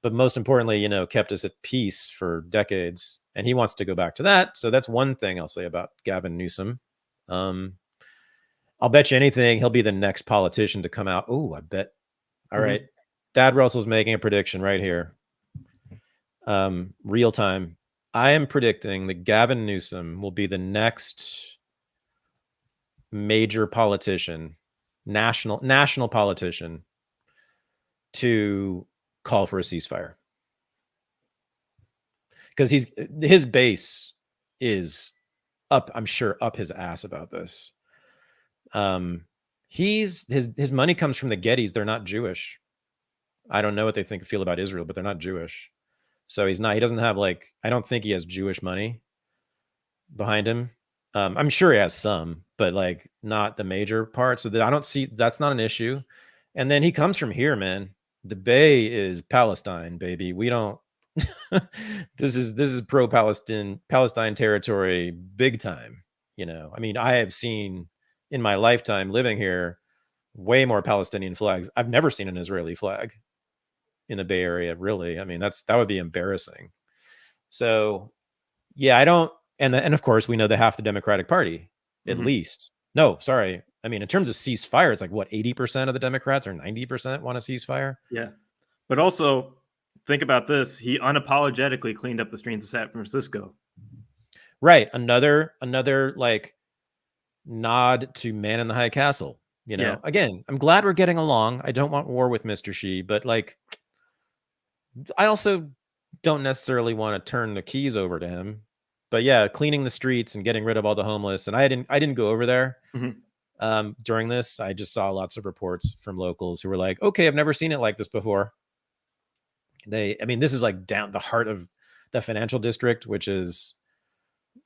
but most importantly, you know, kept us at peace for decades. And he wants to go back to that. So that's one thing I'll say about Gavin Newsom. I'll bet you anything he'll be the next politician to come out. Oh, I bet. All right. Thad Russell's making a prediction right here. Real time. I am predicting that Gavin Newsom will be the next major politician, national politician, to call for a ceasefire. Because his base is up, I'm sure, up his ass about this. His money comes from the Gettys. They're not Jewish. I don't know what they feel about Israel, but they're not Jewish. So he doesn't have I don't think he has Jewish money behind him. I'm sure he has some, but not the major part. So that I don't see, that's not an issue. And then he comes from here, man. The Bay is Palestine, baby. We don't, this is pro-Palestine territory big time. You know, I mean, I have seen in my lifetime living here way more Palestinian flags. I've never seen an Israeli flag in the Bay Area, really. I mean, that would be embarrassing. So yeah, I don't, and of course we know they half the Democratic Party, at least. No, sorry. I mean, in terms of ceasefire, it's what, 80% of the Democrats or 90% want a ceasefire? Yeah. But also think about this. He unapologetically cleaned up the streets of San Francisco. Right. Another nod to Man in the High Castle. You know, again, I'm glad we're getting along. I don't want war with Mr. Xi, but I also don't necessarily want to turn the keys over to him. But yeah, cleaning the streets and getting rid of all the homeless. And I didn't go over there during this. I just saw lots of reports from locals who were like, okay, I've never seen it like this before. I mean, this is down the heart of the financial district, which is,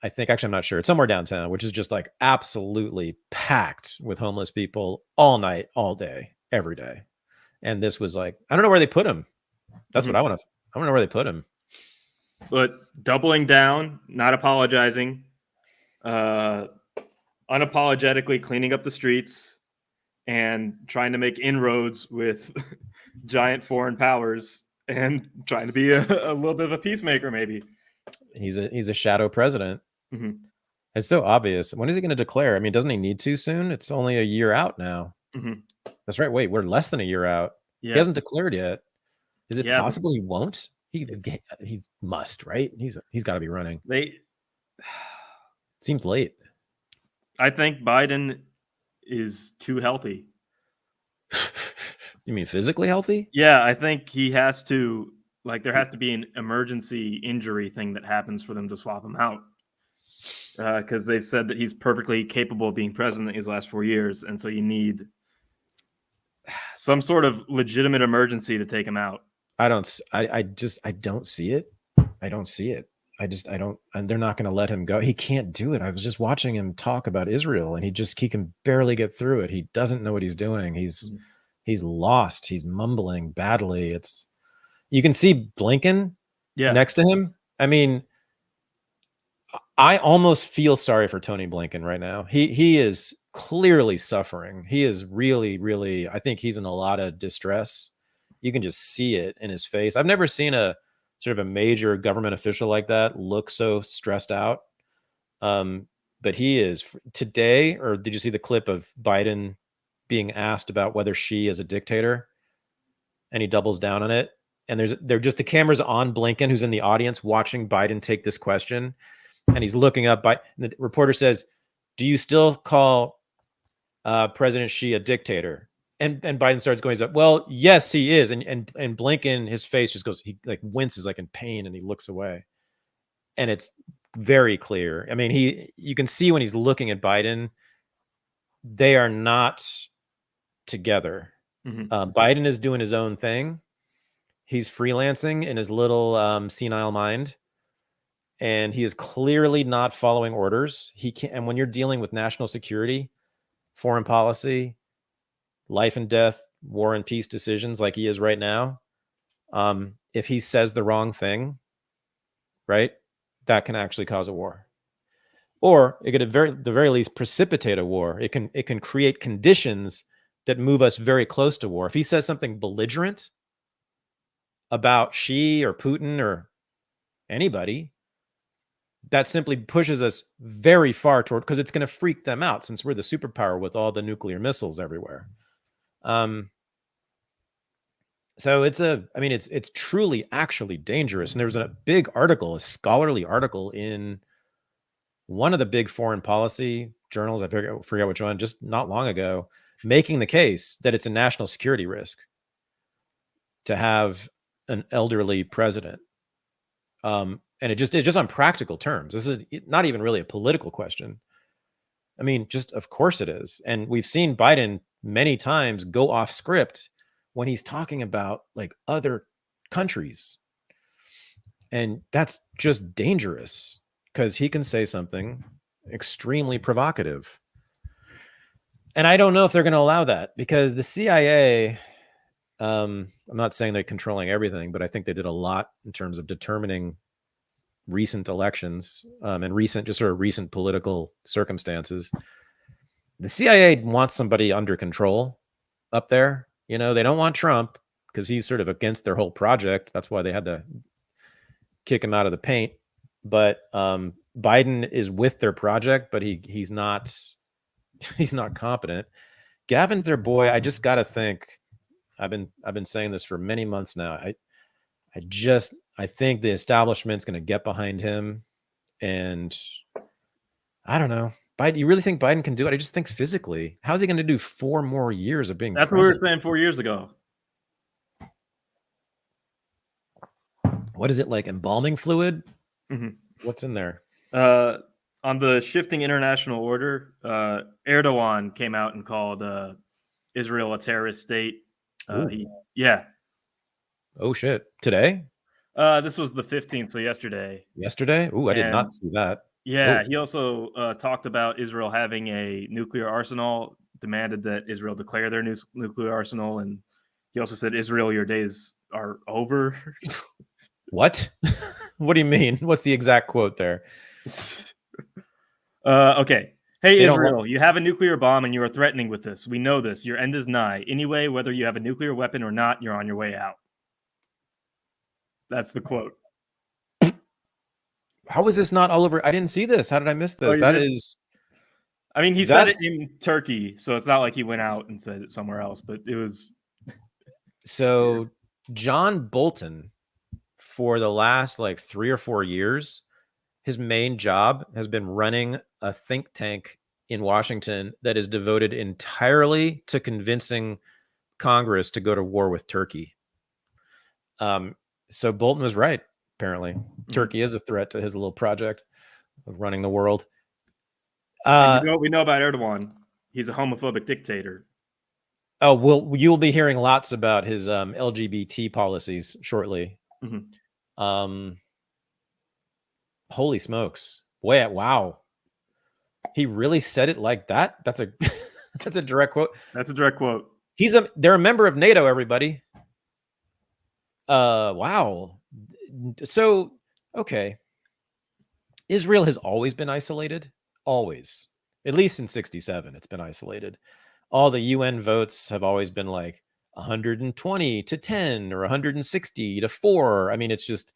I think, actually, I'm not sure. It's somewhere downtown, which is just absolutely packed with homeless people all night, all day, every day. And this was I don't know where they put him. That's what I want to know where they put him. But doubling down, not apologizing, unapologetically cleaning up the streets and trying to make inroads with giant foreign powers and trying to be a little bit of a peacemaker, maybe. He's a shadow president. It's so obvious. When is he going to declare? I mean, doesn't he need to soon? It's only a year out now. That's right. Wait, we're less than a year out. He hasn't declared yet. Is it possible he won't? He must, right? He's got to be running. Seems late. I think Biden is too healthy. You mean physically healthy? Yeah, I think he has to, there has to be an emergency injury thing that happens for them to swap him out. Because they've said that he's perfectly capable of being president in his last 4 years. And so you need some sort of legitimate emergency to take him out. I don't see it. I don't see it. don't, and they're not going to let him go. He can't do it. I was just watching him talk about Israel, and he can barely get through it. He doesn't know what he's doing. He's lost. He's mumbling badly. You can see Blinken next to him. I mean, I almost feel sorry for Tony Blinken right now. He is clearly suffering. He is really, really, I think he's in a lot of distress. You can just see it in his face. I've never seen a sort of a major government official like that look so stressed out. But he is today, or did you see the clip of Biden being asked about whether Xi is a dictator? And he doubles down on it. And they're just the cameras on Blinken, who's in the audience watching Biden take this question. And he's looking up and the reporter says, "Do you still call President Xi a dictator?" And Biden starts going, "Well, yes, he is." And Blinken, his face just goes, he like winces like in pain, and he looks away. And it's very clear. I mean, you can see when he's looking at Biden, they are not together. Biden is doing his own thing. He's freelancing in his little senile mind. And he is clearly not following orders. He can't. And when you're dealing with national security, foreign policy, life and death, war and peace decisions like he is right now, if he says the wrong thing, right, that can actually cause a war. Or it could at the very least precipitate a war. It can create conditions that move us very close to war. If he says something belligerent about Xi or Putin or anybody, that simply pushes us very far toward, because it's going to freak them out since we're the superpower with all the nuclear missiles everywhere. So it's truly actually dangerous. And there was a big article, a scholarly article in one of the big foreign policy journals, I forget which one, just not long ago, making the case that it's a national security risk to have an elderly president. And it's just on practical terms. This is not even really a political question. I mean, just of course it is. And we've seen Biden many times go off script when he's talking about like other countries. And that's just dangerous because he can say something extremely provocative. And I don't know if they're going to allow that, because the CIA, I'm not saying they're controlling everything, but I think they did a lot in terms of determining recent elections and recent political circumstances. The CIA wants somebody under control up there. You know, they don't want Trump because he's sort of against their whole project. That's why they had to kick him out of the paint. But Biden is with their project, but he's not competent. Gavin's their boy. I just got to think. I've been saying this for many months now. I think the establishment's going to get behind him, and I don't know. Biden, you really think Biden can do it? I just think physically, how's he going to do 4 more years of being That's president? what we were saying 4 years ago. What is it, like embalming fluid? Mm-hmm. What's in there? On the shifting international order, Erdogan came out and called Israel a terrorist state. Oh shit! Today? This was the 15th, so yesterday. Yesterday? Ooh, I did not see that. Yeah, he also talked about Israel having a nuclear arsenal, demanded that Israel declare their nuclear arsenal, and he also said, "Israel, your days are over." What? What do you mean? What's the exact quote there? Okay. Hey, Israel, you have a nuclear bomb and you are threatening with this. We know this. Your end is nigh. Anyway, whether you have a nuclear weapon or not, you're on your way out. That's the quote. How is this not all over? I didn't see this. How did I miss this? I mean, he said it in Turkey, so it's not like he went out and said it somewhere else, but it was. So John Bolton, for the last like 3 or 4 years, his main job has been running a think tank in Washington that is devoted entirely to convincing Congress to go to war with Turkey. So Bolton was right, apparently. Mm-hmm. Turkey is a threat to his little project of running the world. We know about Erdogan. He's a homophobic dictator. Oh, well, you'll be hearing lots about his LGBT policies shortly. Mm-hmm. Holy smokes. Wow. He really said it like that? That's a that's a direct quote. That's a direct quote. They're a member of NATO, everybody. Wow. So, okay. Israel has always been isolated. Always. At least in 67, it's been isolated. All the UN votes have always been like 120 to 10 or 160 to 4. I mean, it's just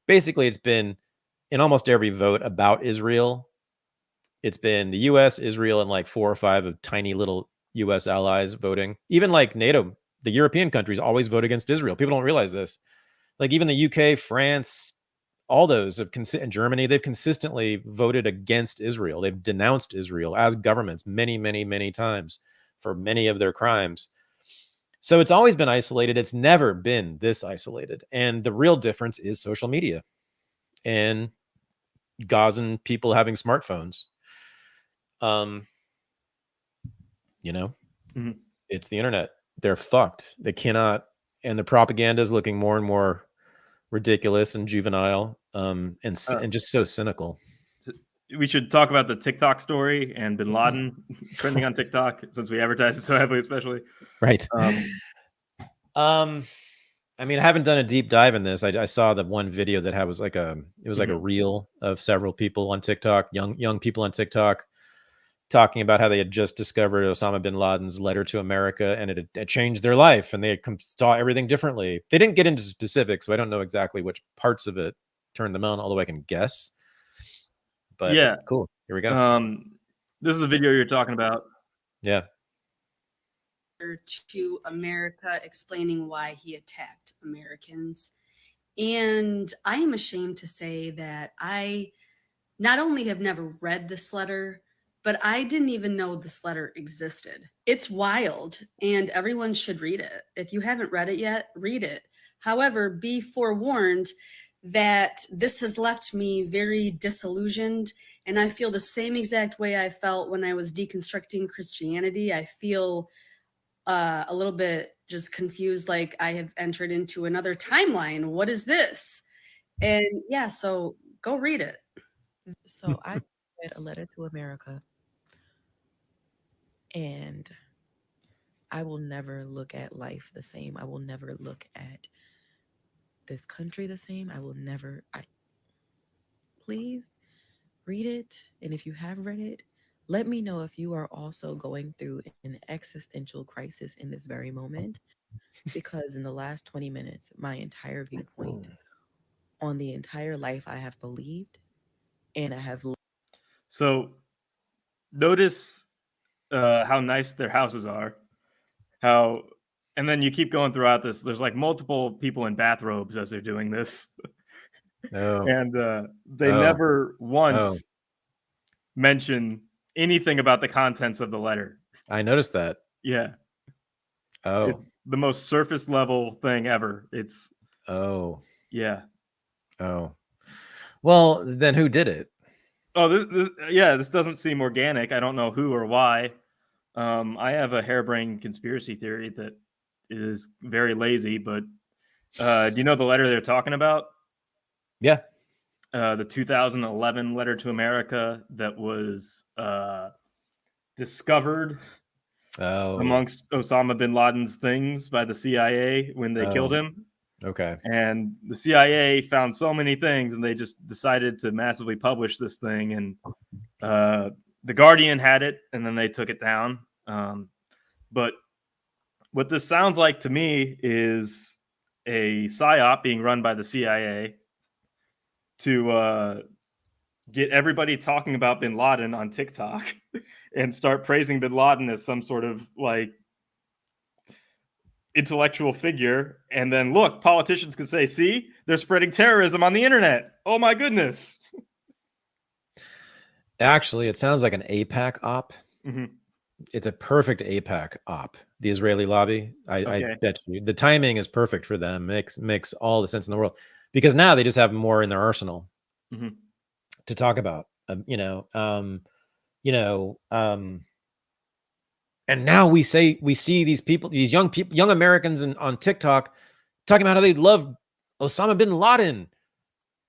basically it's been in almost every vote about Israel. It's been the US, Israel, and like 4 or 5 of tiny little US allies voting. Even like NATO, the European countries always vote against Israel. People don't realize this. Like even the UK, France, all those have and Germany, they've consistently voted against Israel. They've denounced Israel as governments many, many, many times for many of their crimes. So it's always been isolated. It's never been this isolated. And the real difference is social media and Gazan people having smartphones. You know, it's the internet. They're fucked. They cannot, and the propaganda is looking more and more ridiculous and juvenile, and just so cynical. We should talk about the TikTok story and Bin Laden trending on TikTok since we advertise it so heavily, especially. Right. I mean, I haven't done a deep dive in this. I saw the one video that was like a reel of several people on TikTok, young people on TikTok, talking about how they had just discovered Osama bin Laden's letter to America, and it had changed their life, and they saw everything differently. They didn't get into specifics, so I don't know exactly which parts of it turned them on, although I can guess. But yeah, cool. Here we go. This is the video you're talking about. Yeah. To America, explaining why he attacked Americans. And I am ashamed to say that I not only have never read this letter, but I didn't even know this letter existed. It's wild, and everyone should read it. If you haven't read it yet, read it. However, be forewarned that this has left me very disillusioned, and I feel the same exact way I felt when I was deconstructing Christianity. I feel a little bit just confused, like I have entered into another timeline. What is this? And yeah, so go read it. So I read A Letter to America, and I will never look at life the same. I will never look at this country the same. I will never. Please read it, and if you have read it, let me know if you are also going through an existential crisis in this very moment, because in the last 20 minutes, my entire viewpoint on the entire life I have believed and I have. So notice how nice their houses are. And then you keep going throughout this. There's like multiple people in bathrobes as they're doing this. And they never once mention anything about the contents of the letter. I noticed that. Yeah. It's the most surface level thing ever. It's yeah. Well, then who did it? This doesn't seem organic. I don't know who or why. I have a harebrained conspiracy theory that is very lazy, but do you know the letter they're talking about? Yeah. The 2011 letter to America that was discovered amongst Osama bin Laden's things by the CIA when they killed him. Okay. And the CIA found so many things, and they just decided to massively publish this thing. And the Guardian had it, and then they took it down. But what this sounds like to me is a psyop being run by the CIA to get everybody talking about bin Laden on TikTok and start praising bin Laden as some sort of like intellectual figure. And then look, politicians can say, see, they're spreading terrorism on the internet. Oh my goodness. Actually, it sounds like an AIPAC op. Mm-hmm. It's a perfect AIPAC op. The Israeli lobby. I bet you the timing is perfect for them. Makes all the sense in the world, because now they just have more in their arsenal to talk about. And now we see these people, these young people, young Americans on TikTok talking about how they love Osama bin Laden.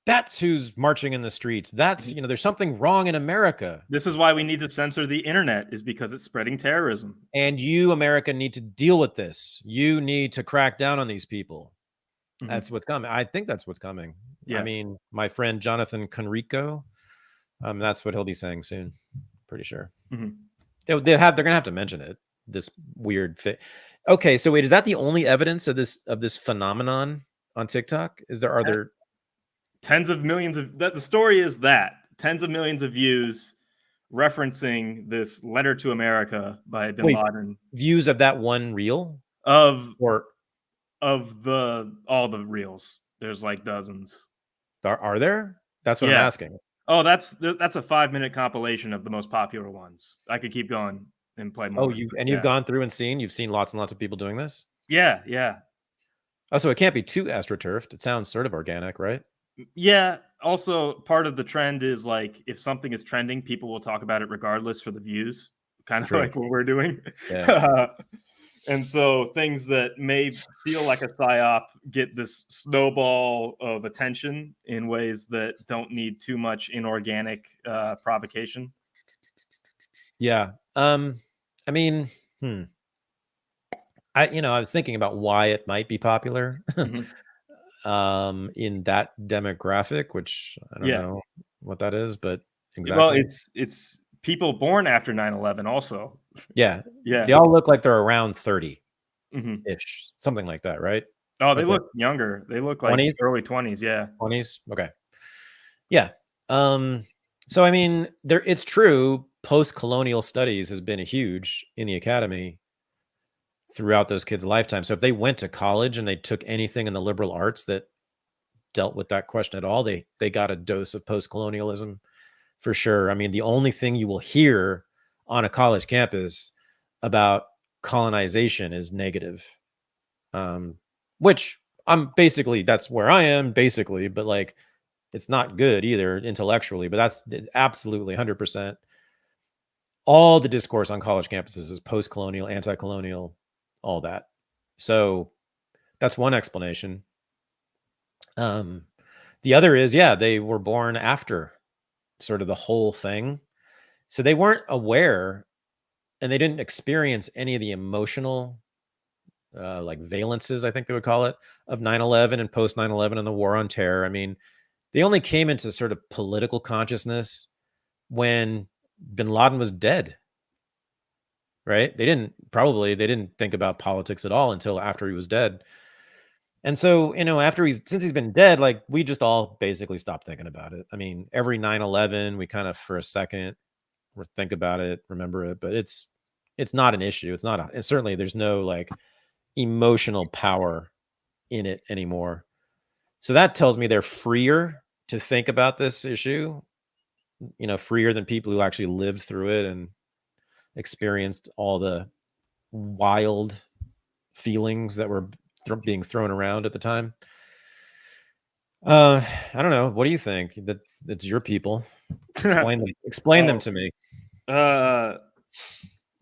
That's who's marching in the streets. That's, you know, there's something wrong in America. This is why we need to censor the internet, is because it's spreading terrorism. And you, America, need to deal with this. You need to crack down on these people. That's what's coming. I think that's what's coming. Yeah. I mean, my friend Jonathan Conrico, that's what he'll be saying soon. Pretty sure. They're gonna have to mention it. This weird fit. Okay, so wait, is that the only evidence of this phenomenon on TikTok? Are there tens of millions of the story is that tens of millions of views referencing this letter to America by bin Laden? Views of that one reel? Of all the reels. There's like dozens. Are there? That's what I'm asking. Oh, that's a 5-minute compilation of the most popular ones. I could keep going and play more. Oh, you've gone through and you've seen lots and lots of people doing this? Yeah. Oh, so it can't be too astroturfed. It sounds sort of organic, right? Yeah. Also, part of the trend is like if something is trending, people will talk about it regardless for the views, kind of like what we're doing. Yeah. And so things that may feel like a psyop get this snowball of attention in ways that don't need too much inorganic provocation. Yeah. I mean, I was thinking about why it might be popular in that demographic, which I don't know what that is, but exactly. Well, it's people born after 9/11 also. Yeah. They all look like they're around 30-ish, something like that, right? Oh, they look younger. They look like 20s? early 20s, yeah. 20s? Okay. Yeah. So I mean, it's true, post-colonial studies has been huge in the academy throughout those kids' lifetime. So if they went to college and they took anything in the liberal arts that dealt with that question at all, they got a dose of post-colonialism for sure. I mean, the only thing you will hear on a college campus about colonization is negative, which that's where I am basically, but like, it's not good either intellectually, but that's absolutely 100%. All the discourse on college campuses is post-colonial, anti-colonial, all that. So that's one explanation. The other is, they were born after sort of the whole thing. So they weren't aware and they didn't experience any of the emotional like valences, I think they would call it, of 9/11 and post 9/11 and the war on terror. I mean, they only came into sort of political consciousness when bin Laden was dead, right? They didn't think about politics at all until after he was dead. And so, since he's been dead, like we just all basically stopped thinking about it. I mean, every 9/11, we kind of for a second think about it, remember it, but it's not an issue. It's not and certainly there's no like emotional power in it anymore. So that tells me they're freer to think about this issue, freer than people who actually lived through it and experienced all the wild feelings that were being thrown around at the time. I don't know. What do you think? That's your people. Explain them to me.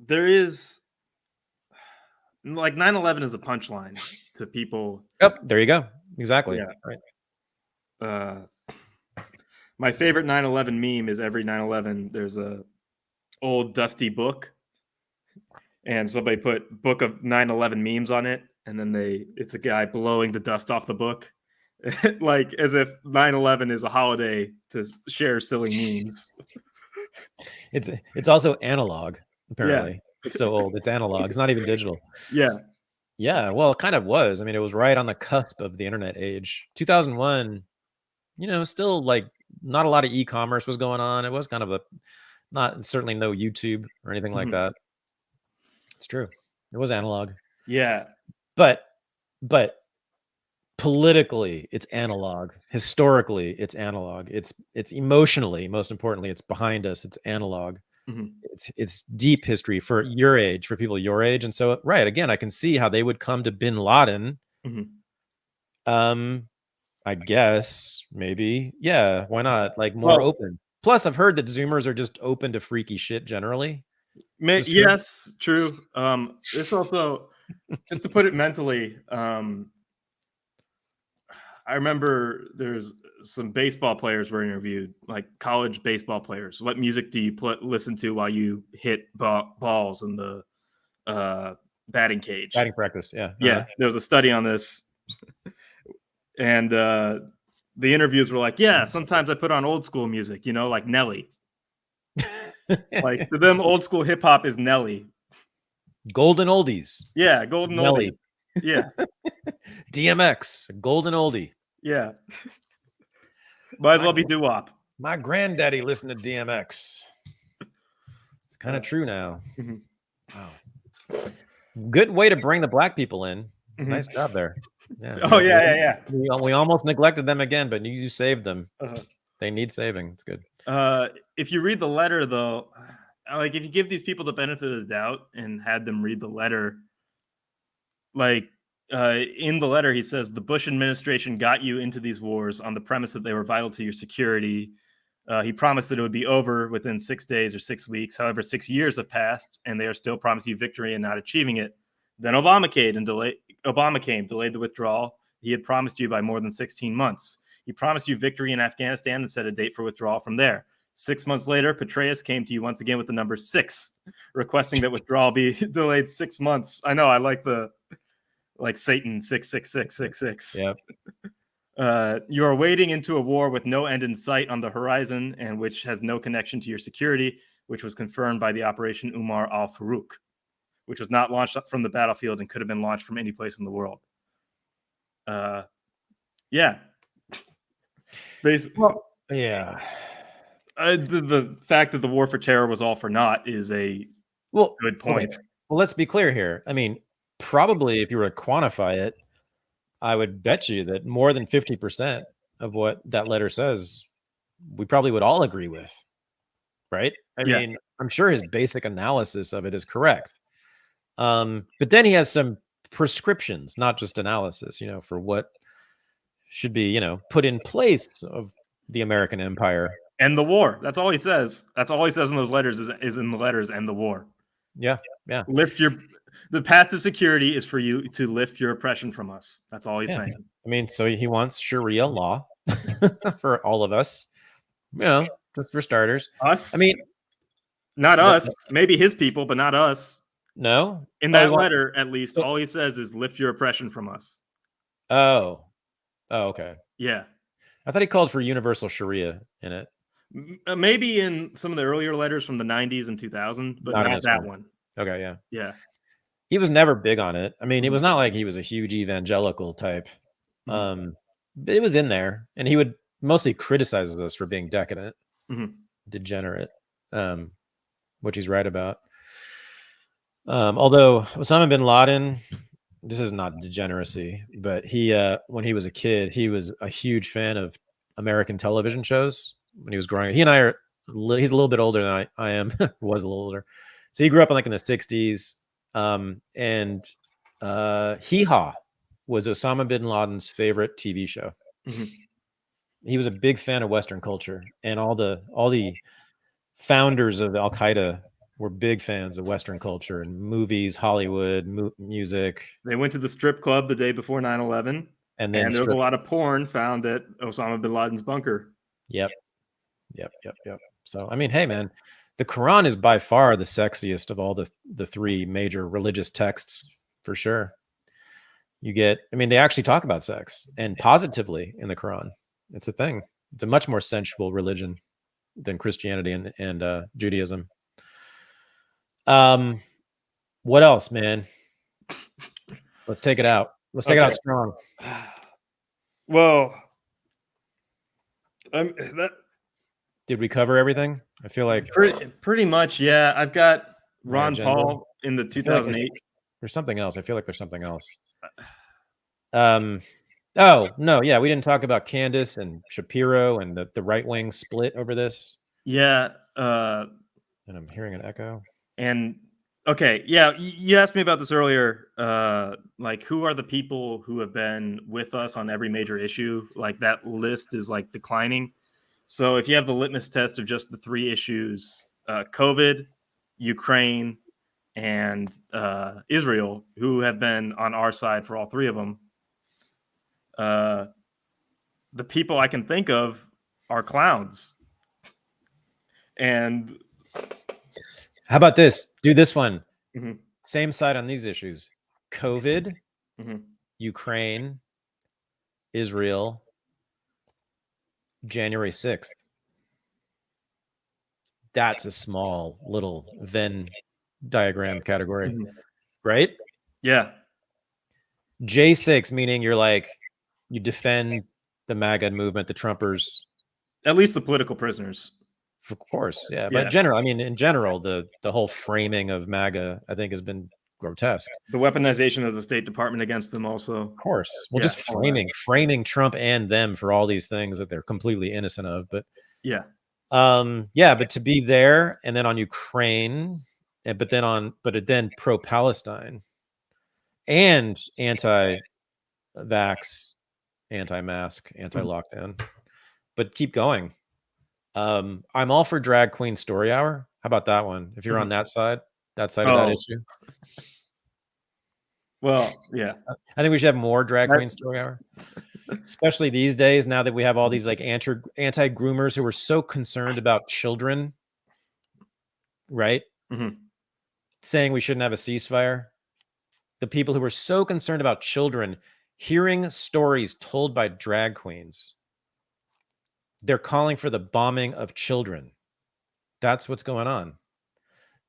There is like 9/11 is a punchline to people. Yep, there you go. Exactly. Yeah. Right. My favorite 9/11 meme is every 9/11 there's a old dusty book and somebody put book of 9/11 memes on it, and then it's a guy blowing the dust off the book like as if 9/11 is a holiday to share silly memes. It's also analog, apparently. It's so old. It's analog. It's not even digital. Yeah, well, it kind of was. I mean, it was right on the cusp of the internet age. 2001, still like not a lot of e-commerce was going on. It was kind of certainly no YouTube or anything like that. It's true. It was analog. Yeah. But politically, it's analog. Historically, it's analog. It's emotionally, most importantly, it's behind us. It's analog. It's deep history for your age, for people your age. And so, right, again, I can see how they would come to bin Laden. I guess maybe, yeah, why not? Like more open. Plus, I've heard that Zoomers are just open to freaky shit generally. Yes, true. It's also, just to put it mentally, I remember there's some baseball players were interviewed, like college baseball players. What music do you listen to while you hit balls in the batting cage? Batting practice, yeah. Yeah, there was a study on this. And the interviews were like, yeah, sometimes I put on old school music, like Nelly. Like to them, old school hip hop is Nelly. Golden oldies. Yeah, golden Nelly. oldies. Yeah. DMX, golden oldie. Yeah. Might as well be doo-wop. My granddaddy listened to DMX. It's kind of true now. Mm-hmm. Wow. Good way to bring the black people in. Mm-hmm. Nice job there. Yeah. Oh, yeah. We almost neglected them again, but you saved them. They need saving. It's good. If you read the letter, though, like if you give these people the benefit of the doubt and had them read the letter, like in the letter, he says the Bush administration got you into these wars on the premise that they were vital to your security. He promised that it would be over within 6 days or 6 weeks. However, 6 years have passed, and they are still promising you victory and not achieving it. Then Obama came, delayed the withdrawal. He had promised you by more than 16 months. He promised you victory in Afghanistan and set a date for withdrawal from there. 6 months later, Petraeus came to you once again with the number 6, requesting that withdrawal be delayed 6 months. I know, I like Satan 66666. Yep. You are wading into a war with no end in sight on the horizon and which has no connection to your security, which was confirmed by the Operation Umar al-Farouk, which was not launched from the battlefield and could have been launched from any place in the world. Yeah. Basically, well, yeah. The fact that the war for terror was all for naught is a good point. Okay. Well, let's be clear here. I mean, probably if you were to quantify it, I would bet you that more than 50% of what that letter says, we probably would all agree with, right? I mean, I'm sure his basic analysis of it is correct. But then he has some prescriptions, not just analysis, for what should be, put in place of the American empire. And the war. That's all he says. That's all he says in those letters is in the letters and the war. Yeah. The path to security is for you to lift your oppression from us. That's all he's saying. I mean, so he wants Sharia law for all of us, just for starters. Us? I mean, not us. Maybe his people, but not us. No? In that letter, at least, all he says is lift your oppression from us. Oh, okay. Yeah. I thought he called for universal Sharia in it. Maybe in some of the earlier letters from the 90s and 2000, but not that one. Okay, yeah. Yeah. He was never big on it. I mean, it was not like he was a huge evangelical type. But it was in there, and he would mostly criticize us for being decadent, degenerate, which he's right about. Although Osama bin Laden, this is not degeneracy, but he, when he was a kid, he was a huge fan of American television shows when he was growing up. He and I are, he's a little bit older than I am, was a little older. So he grew up in in the 60s. And Hee Haw was Osama bin Laden's favorite TV show. He was a big fan of Western culture, and all the founders of Al Qaeda were big fans of Western culture and movies, Hollywood, music. They went to the strip club the day before 9/11, and there was a lot of porn found at Osama bin Laden's bunker. Yep. So I mean, hey man, the Quran is by far the sexiest of all the three major religious texts, for sure. They actually talk about sex, and positively in the Quran. It's a thing. It's a much more sensual religion than Christianity and Judaism. What else, man? Let's take it out. Let's take it out strong. Well, did we cover everything? I feel like pretty much, yeah. I've got Ron Paul in the 2008. There's something else. I feel like there's something else. Oh no, yeah, we didn't talk about Candace and Shapiro and the right wing split over this. Yeah, and I'm hearing an echo. And okay, yeah, you asked me about this earlier. Like, who are the people who have been with us on every major issue? Like, that list is declining. So if you have the litmus test of just the three issues, COVID, Ukraine, and Israel, who have been on our side for all three of them, the people I can think of are clowns. And how about this? Do this one. Mhm. Same side on these issues. COVID, Mhm. Ukraine, Israel, January 6th. That's a small little Venn diagram category, Mhm. right? Yeah. J6 meaning you're like, you defend the MAGA movement, the Trumpers. At least the political prisoners. Of course, yeah. Yeah. But in general, I mean, in general, the whole framing of MAGA, I think, has been grotesque. The weaponization of the State Department against them also. Of course. Well, Yeah, just framing Trump and them for all these things that they're completely innocent of. But yeah. But to be there and then on Ukraine, but then pro-Palestine and anti-vax, anti-mask, anti-lockdown, but keep going. I'm all for drag queen story hour. How about that one? If you're on that side of that issue. Well, yeah. I think we should have more drag queen story hour, especially these days, now that we have all these like anti-groomers who are so concerned about children, right? Mhm. Saying we shouldn't have a ceasefire. The people who are so concerned about children, hearing stories told by drag queens, they're calling for the bombing of children. That's what's going on.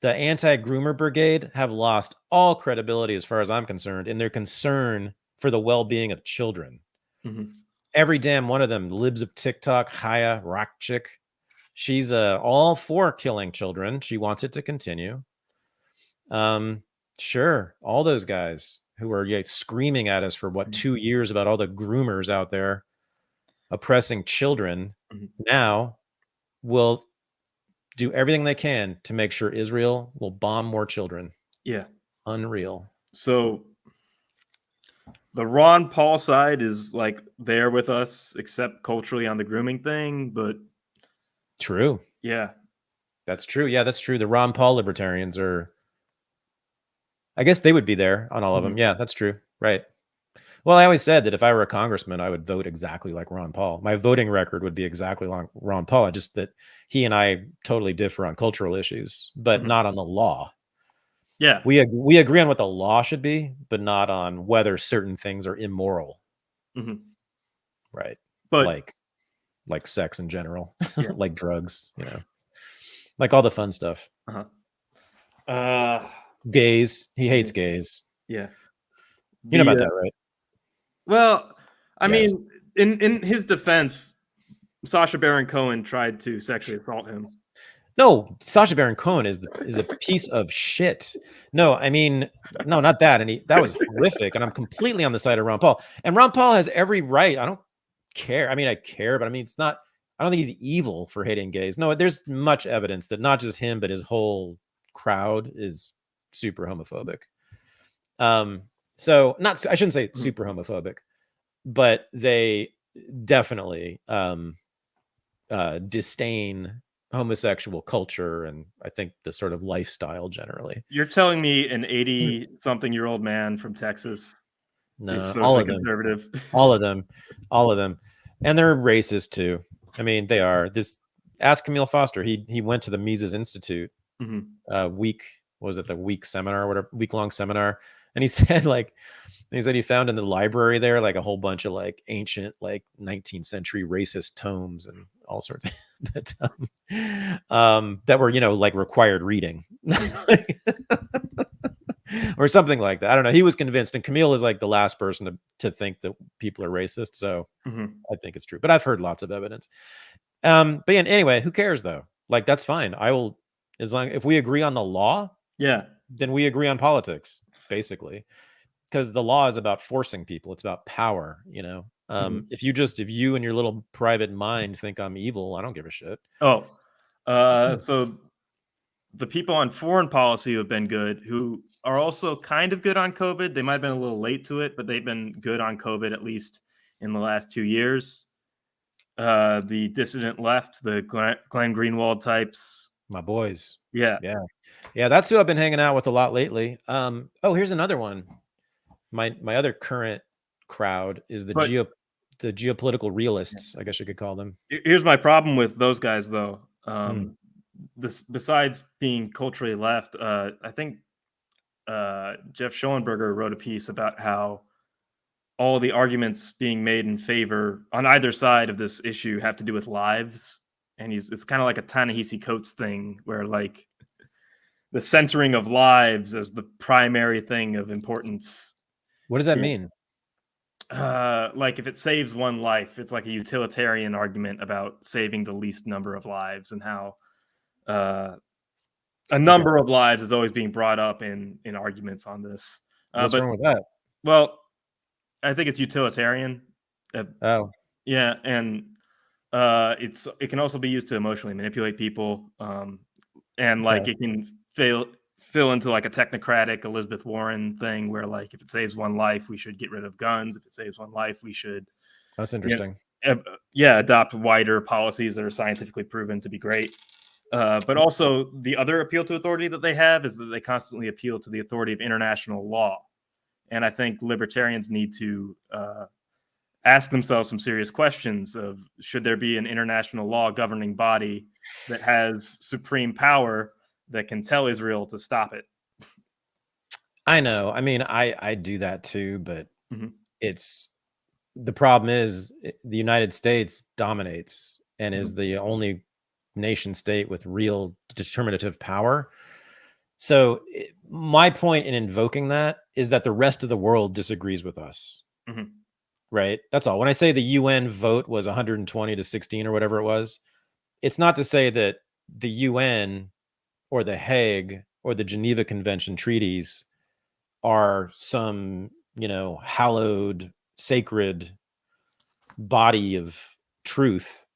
The anti-groomer brigade have lost all credibility, as far as I'm concerned, in their concern for the well-being of children. Mhm. Every damn one of them, libs of TikTok, Haya, rock chick, she's all for killing children. She wants it to continue. Sure, all those guys who are screaming at us for 2 years about all the groomers out there oppressing children, now will do everything they can to make sure Israel will bomb more children. Yeah. Unreal. So the Ron Paul side is like there with us, except culturally on the grooming thing, but true. Yeah. That's true. Yeah, that's true. The Ron Paul libertarians are, I guess they would be there on all of them. Yeah, that's true. Right. Well, I always said that if I were a congressman, I would vote exactly like Ron Paul. My voting record would be exactly like Ron Paul, just that he and I totally differ on cultural issues, but not on the law. Yeah. We agree on what the law should be, but not on whether certain things are immoral. Right. But like sex in general, Yeah. like drugs, like all the fun stuff. Gays. He hates gays. Yeah. You know about that, right? Well, I Yes. mean, in his defense, Sacha Baron Cohen tried to sexually assault him. No, Sacha Baron Cohen is a piece of shit. No, I mean, no, not that. And that was horrific. And I'm completely on the side of Ron Paul. And Ron Paul has every right. I don't care. I mean, I care, but I mean, it's not. I don't think he's evil for hating gays. No, there's much evidence that not just him, but his whole crowd is super homophobic. So I shouldn't say super homophobic, but they definitely disdain homosexual culture and I think the sort of lifestyle generally. You're telling me an 80-something-year-old man from Texas No, is all socially of them. conservative? All of them. And they're racist too. I mean, they are. Ask Camille Foster. He went to the Mises Institute week seminar or whatever, week-long seminar. And he said he found in the library there like a whole bunch of like ancient like 19th century racist tomes and all sorts that were like required reading or something like that. I don't know. He was convinced, and Camille is like the last person to think that people are racist. So I think it's true, but I've heard lots of evidence. But yeah, anyway, who cares though? Like that's fine. I will, as long if we agree on the law. Yeah. Then we agree on politics, basically, because the law is about forcing people. It's about power, If you and your little private mind think I'm evil, I don't give a shit. So the people on foreign policy who have been good, who are also kind of good on COVID. They might have been a little late to it, but they've been good on COVID, at least in the last 2 years. The dissident left, the Glenn Greenwald types. My boys. Yeah. That's who I've been hanging out with a lot lately. Here's another one. My other current crowd is the geopolitical realists, I guess you could call them. Here's my problem with those guys, though. Hmm. This, besides being culturally left, I think Jeff Schellenberger wrote a piece about how all the arguments being made in favor on either side of this issue have to do with lives, and it's kind of like a Ta-Nehisi Coates thing, where like the centering of lives as the primary thing of importance. What does that mean? Like if it saves one life, it's like a utilitarian argument about saving the least number of lives, and how a number of lives is always being brought up in arguments on this. What's wrong with that? Well, I think it's utilitarian. Oh, Yeah, and it can also be used to emotionally manipulate people, and like okay. it can fill into like a technocratic Elizabeth Warren thing, where like if it saves one life, we should get rid of guns. If it saves one life, we should That's interesting. adopt wider policies that are scientifically proven to be great. But also the other appeal to authority that they have is that they constantly appeal to the authority of international law. And I think libertarians need to ask themselves some serious questions of, should there be an international law governing body that has supreme power that can tell Israel to stop it? I know. I mean, I do that too, but it's the problem is the United States dominates and is the only nation state with real determinative power. So my point in invoking that is that the rest of the world disagrees with us. Right? That's all. When I say the UN vote was 120 to 16 or whatever it was, it's not to say that the UN or the Hague or the Geneva Convention treaties are some, hallowed, sacred body of truth.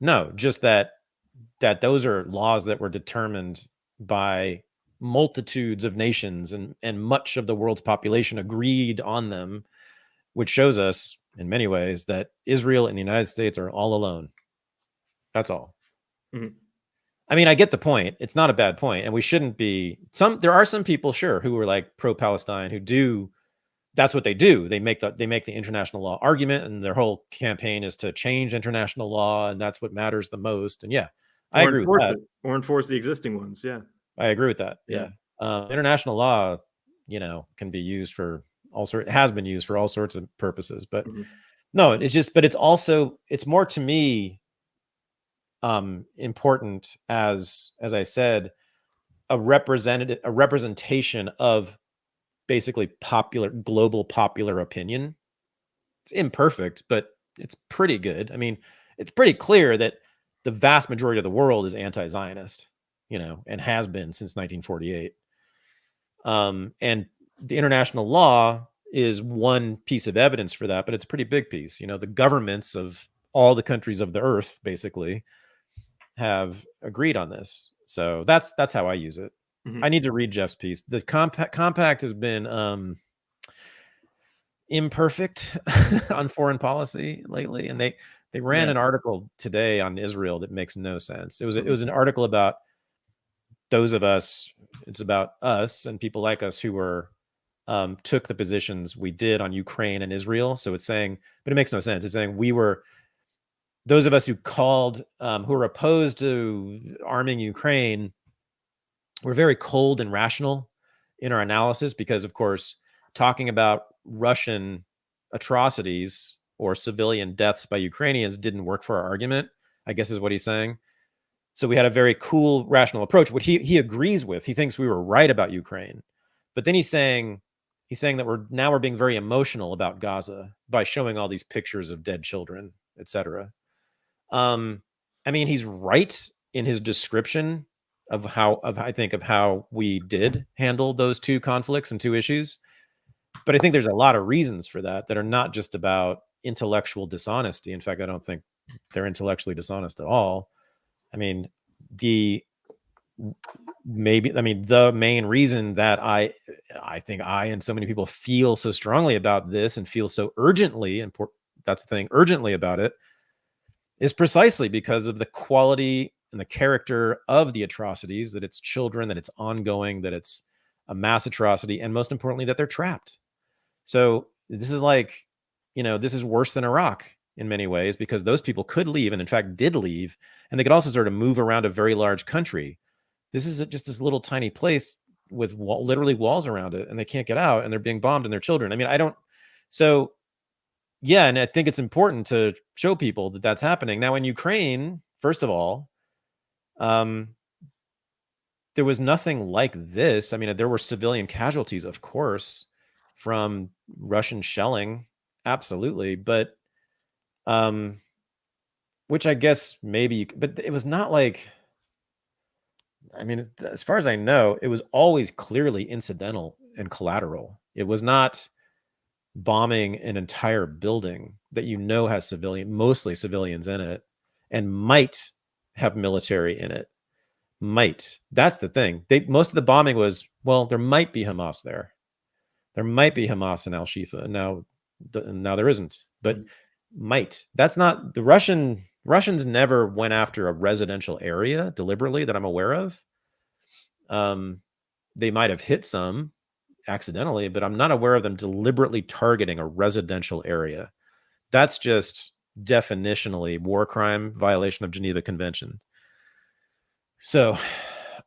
No, just that those are laws that were determined by multitudes of nations, and much of the world's population agreed on them, which shows us in many ways that Israel and the United States are all alone. That's all. I mean, I get the point. It's not a bad point, and we shouldn't be. There are some people, sure, who are like pro-Palestine, who do. That's what they do. They make the international law argument, and their whole campaign is to change international law, and that's what matters the most. And yeah, I agree with that. Or enforce the existing ones. Yeah, I agree with that. Yeah, international law, can be used for all sorts. It has been used for all sorts of purposes, but no, it's just. But it's more to me important as I said, a representation of basically global popular opinion. It's imperfect, but it's pretty good. I mean, it's pretty clear that the vast majority of the world is anti-Zionist, and has been since 1948. And the international law is one piece of evidence for that, but it's a pretty big piece. The governments of all the countries of the earth basically have agreed on this. So that's how I use it. I need to read Jeff's piece. The compact has been imperfect on foreign policy lately, and they ran an article today on Israel that makes no sense. It was an article about those of us. It's about us and people like us who were took the positions we did on Ukraine and Israel. So it's saying, but it makes no sense. It's saying we were those of us who called who are opposed to arming Ukraine. We're very cold and rational in our analysis because, of course, talking about Russian atrocities or civilian deaths by Ukrainians didn't work for our argument, I guess is what he's saying. So we had a very cool, rational approach, which he agrees with. He thinks we were right about Ukraine. But then he's saying that we're being very emotional about Gaza by showing all these pictures of dead children, etc. I mean, he's right in his description of how we did handle those two conflicts and two issues. But I think there's a lot of reasons for that are not just about intellectual dishonesty. In fact, I don't think they're intellectually dishonest at all. I mean, the main reason that I think I and so many people feel so strongly about this and feel so urgently, and that's the thing, urgently about it, is precisely because of the quality and the character of the atrocities, that it's children, that it's ongoing, that it's a mass atrocity, and most importantly, that they're trapped. So this is like, this is worse than Iraq. in many ways, because those people could leave, and in fact did leave, and they could also sort of move around a very large country. This is just this little tiny place with literally walls around it, and they can't get out, and they're being bombed, and their children. I mean, so yeah, and I think it's important to show people that that's happening. Now in Ukraine, first of all, there was nothing like this. I mean, there were civilian casualties, of course, from Russian shelling, absolutely, but which I guess maybe, but it was not like, I mean, as far as I know, it was always clearly incidental and collateral. It was not bombing an entire building that has mostly civilians in it, and might have military in it. Might. That's the thing. Most of the bombing was, well, there might be Hamas there. There might be Hamas in Al-Shifa. Now there isn't, but might. That's not the Russians never went after a residential area deliberately that I'm aware of. They might have hit some accidentally, but I'm not aware of them deliberately targeting a residential area. That's just definitionally war crime, violation of Geneva Convention. So,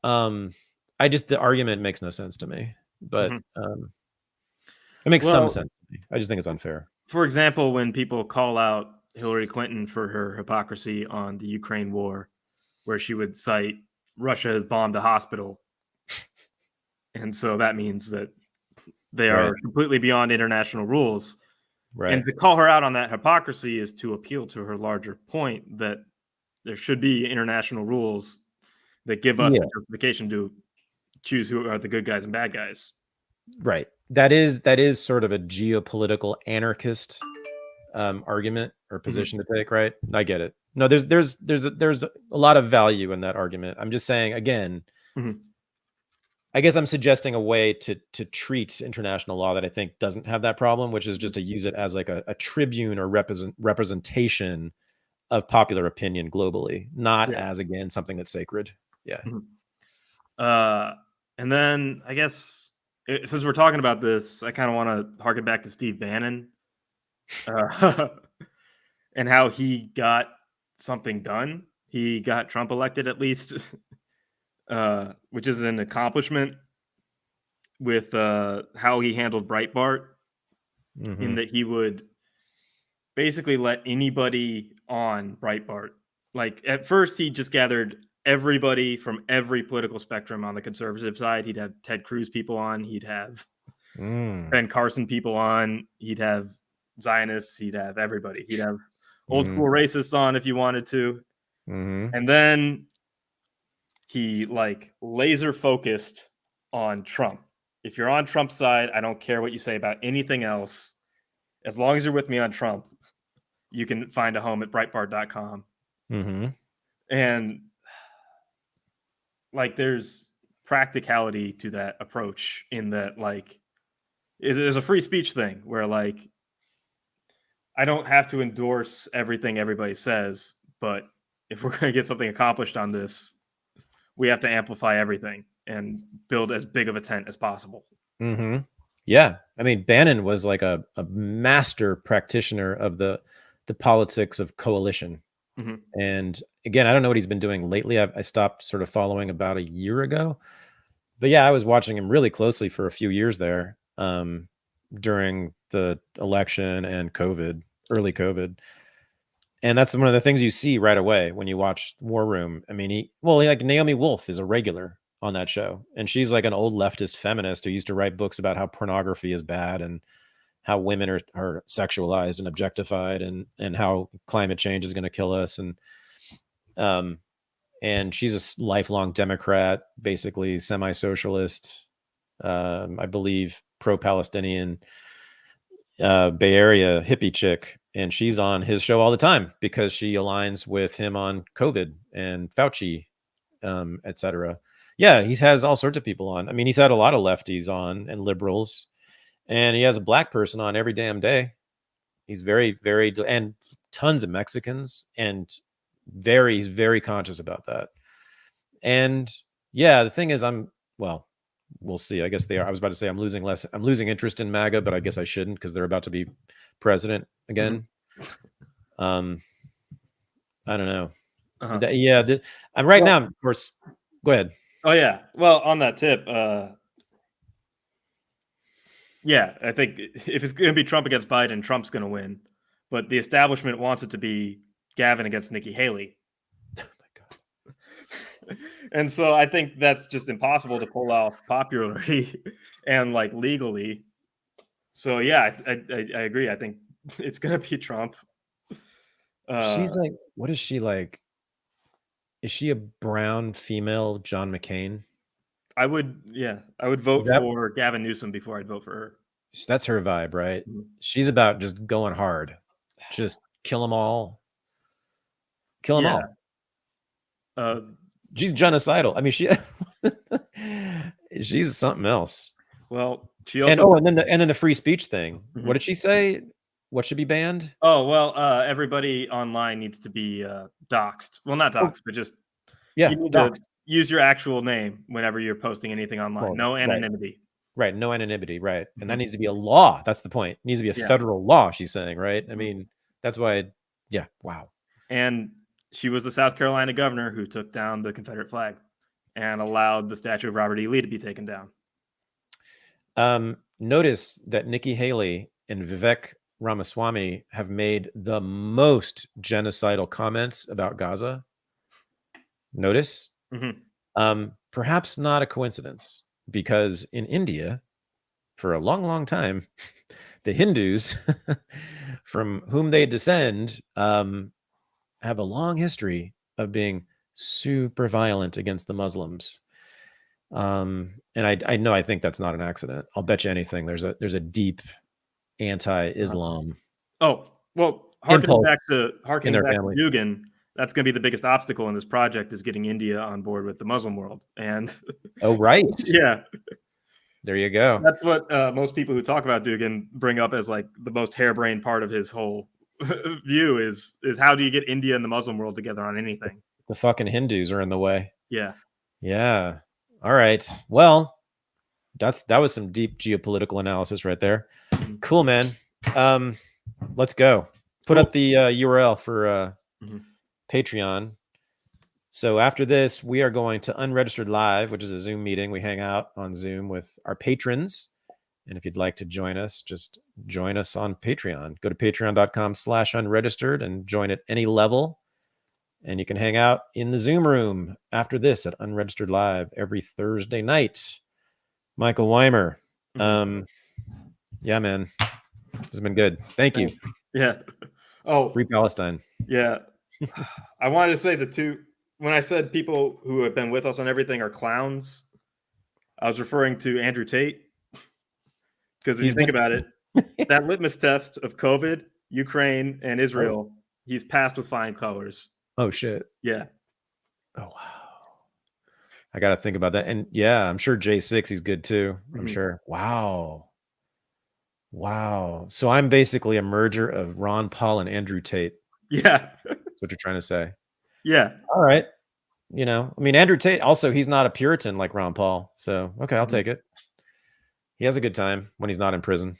the argument makes no sense to me, but it makes some sense to me. I just think it's unfair. For example, when people call out Hillary Clinton for her hypocrisy on the Ukraine war, where she would cite Russia has bombed a hospital, and so that means that they are completely beyond international rules. Right. And to call her out on that hypocrisy is to appeal to her larger point that there should be international rules that give us the justification to choose who are the good guys and bad guys. Right. That is sort of a geopolitical anarchist argument or position to take, right? I get it. No, there's a lot of value in that argument. I'm just saying again, I guess I'm suggesting a way to treat international law that I think doesn't have that problem, which is just to use it as like a tribune or representation of popular opinion globally, not as, again, something that's sacred. Yeah. And then I guess since we're talking about this, I kind of want to harken back to Steve Bannon and how he got something done. He got Trump elected, at least, which is an accomplishment with how he handled Breitbart, in that he would basically let anybody on Breitbart. Like at first, he just gathered everybody from every political spectrum on the conservative side. He'd have Ted Cruz people on. He'd have Ben Carson people on. He'd have Zionists. He'd have everybody. He'd have old school racists on if you wanted to. And then he like laser focused on Trump. If you're on Trump's side, I don't care what you say about anything else. As long as you're with me on Trump, you can find a home at Breitbart.com. And like, there's practicality to that approach in that, like, there's a free speech thing where, like, I don't have to endorse everything everybody says, but if we're going to get something accomplished on this, we have to amplify everything and build as big of a tent as possible. Yeah. I mean, Bannon was like a master practitioner of the politics of coalition. And again, I don't know what he's been doing lately. I stopped sort of following about a year ago, but yeah, I was watching him really closely for a few years there during the election and early COVID. And that's one of the things you see right away when you watch War Room. I mean, like Naomi Wolf is a regular on that show, and she's like an old leftist feminist who used to write books about how pornography is bad and how women are sexualized and objectified, and how climate change is going to kill us. And she's a lifelong Democrat, basically semi-socialist, I believe pro-Palestinian, Bay Area hippie chick. And she's on his show all the time because she aligns with him on COVID and Fauci, etc. Yeah, he has all sorts of people on. I mean, he's had a lot of lefties on and liberals, and he has a black person on every damn day. He's very, very, and tons of Mexicans, and he's very conscious about that. And yeah, the thing is, we'll see. I guess they are. I was about to say I'm losing interest in MAGA, but I guess I shouldn't, because they're about to be president again. I don't know. Uh-huh. Yeah, I'm right now, of course. Go ahead. Oh yeah. Well, on that tip, yeah, I think if it's going to be Trump against Biden, Trump's going to win. But the establishment wants it to be Gavin against Nikki Haley. Oh my God. And so I think that's just impossible to pull off popularly and like legally. So yeah, I agree. I think it's going to be Trump. She's like, what is she like? Is she a brown female John McCain? I would vote for Gavin Newsom before I'd vote for her. That's her vibe, right? Mm-hmm. She's about just going hard. Just kill them all. Kill them all. She's genocidal. I mean, she's something else. Well, she also and then the free speech thing. Mm-hmm. What did she say? What should be banned? Oh well, everybody online needs to be doxxed. Well, not doxxed, but just you need to use your actual name whenever you're posting anything online. Cool. No anonymity. Right. No anonymity. Right. And that needs to be a law. That's the point. It needs to be a federal law, she's saying, right? I mean, that's why, wow. And she was the South Carolina governor who took down the Confederate flag and allowed the statue of Robert E. Lee to be taken down. Notice that Nikki Haley and Vivek Ramaswamy have made the most genocidal comments about Gaza. Notice? Mm-hmm. Perhaps not a coincidence, because in India, for a long, long time, the Hindus from whom they descend have a long history of being super violent against the Muslims. And I think that's not an accident. I'll bet you anything. There's a deep anti-Islam. Oh, well, harkening back to Dugan, that's going to be the biggest obstacle in this project is getting India on board with the Muslim world. And oh, right. Yeah. There you go. That's what most people who talk about Dugan bring up as like the most harebrained part of his whole view is how do you get India and the Muslim world together on anything? The fucking Hindus are in the way. Yeah. Yeah. All right. Well, that was some deep geopolitical analysis right there. Cool, man. Let's go. Put up the URL for Patreon. So after this, we are going to Unregistered Live, which is a Zoom meeting. We hang out on Zoom with our patrons. And if you'd like to join us, just join us on Patreon. Go to patreon.com/unregistered and join at any level. And you can hang out in the Zoom room after this at Unregistered Live every Thursday night. Michael Weimer. Yeah, man. This has been good. Thank you. Yeah. Oh, Free Palestine. Yeah. I wanted to say when I said people who have been with us on everything are clowns, I was referring to Andrew Tate. Because if you think about it, that litmus test of COVID, Ukraine, and Israel, he's passed with flying colors. Oh, shit. Yeah. Oh, wow. I got to think about that. And yeah, I'm sure J6, he's good too. I'm sure. Wow. So I'm basically a merger of Ron Paul and Andrew Tate. Yeah. That's what you're trying to say. Yeah. All right. You know, I mean, Andrew Tate, also, he's not a Puritan like Ron Paul. So, okay, I'll take it. He has a good time when he's not in prison.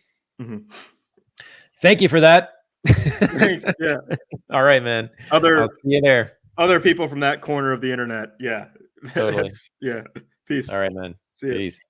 Thank you for that. Thanks. Yeah. All right, man. I'll see you there. Other people from that corner of the internet. Yeah. Totally. Yeah. Peace. All right, man. See ya. Peace.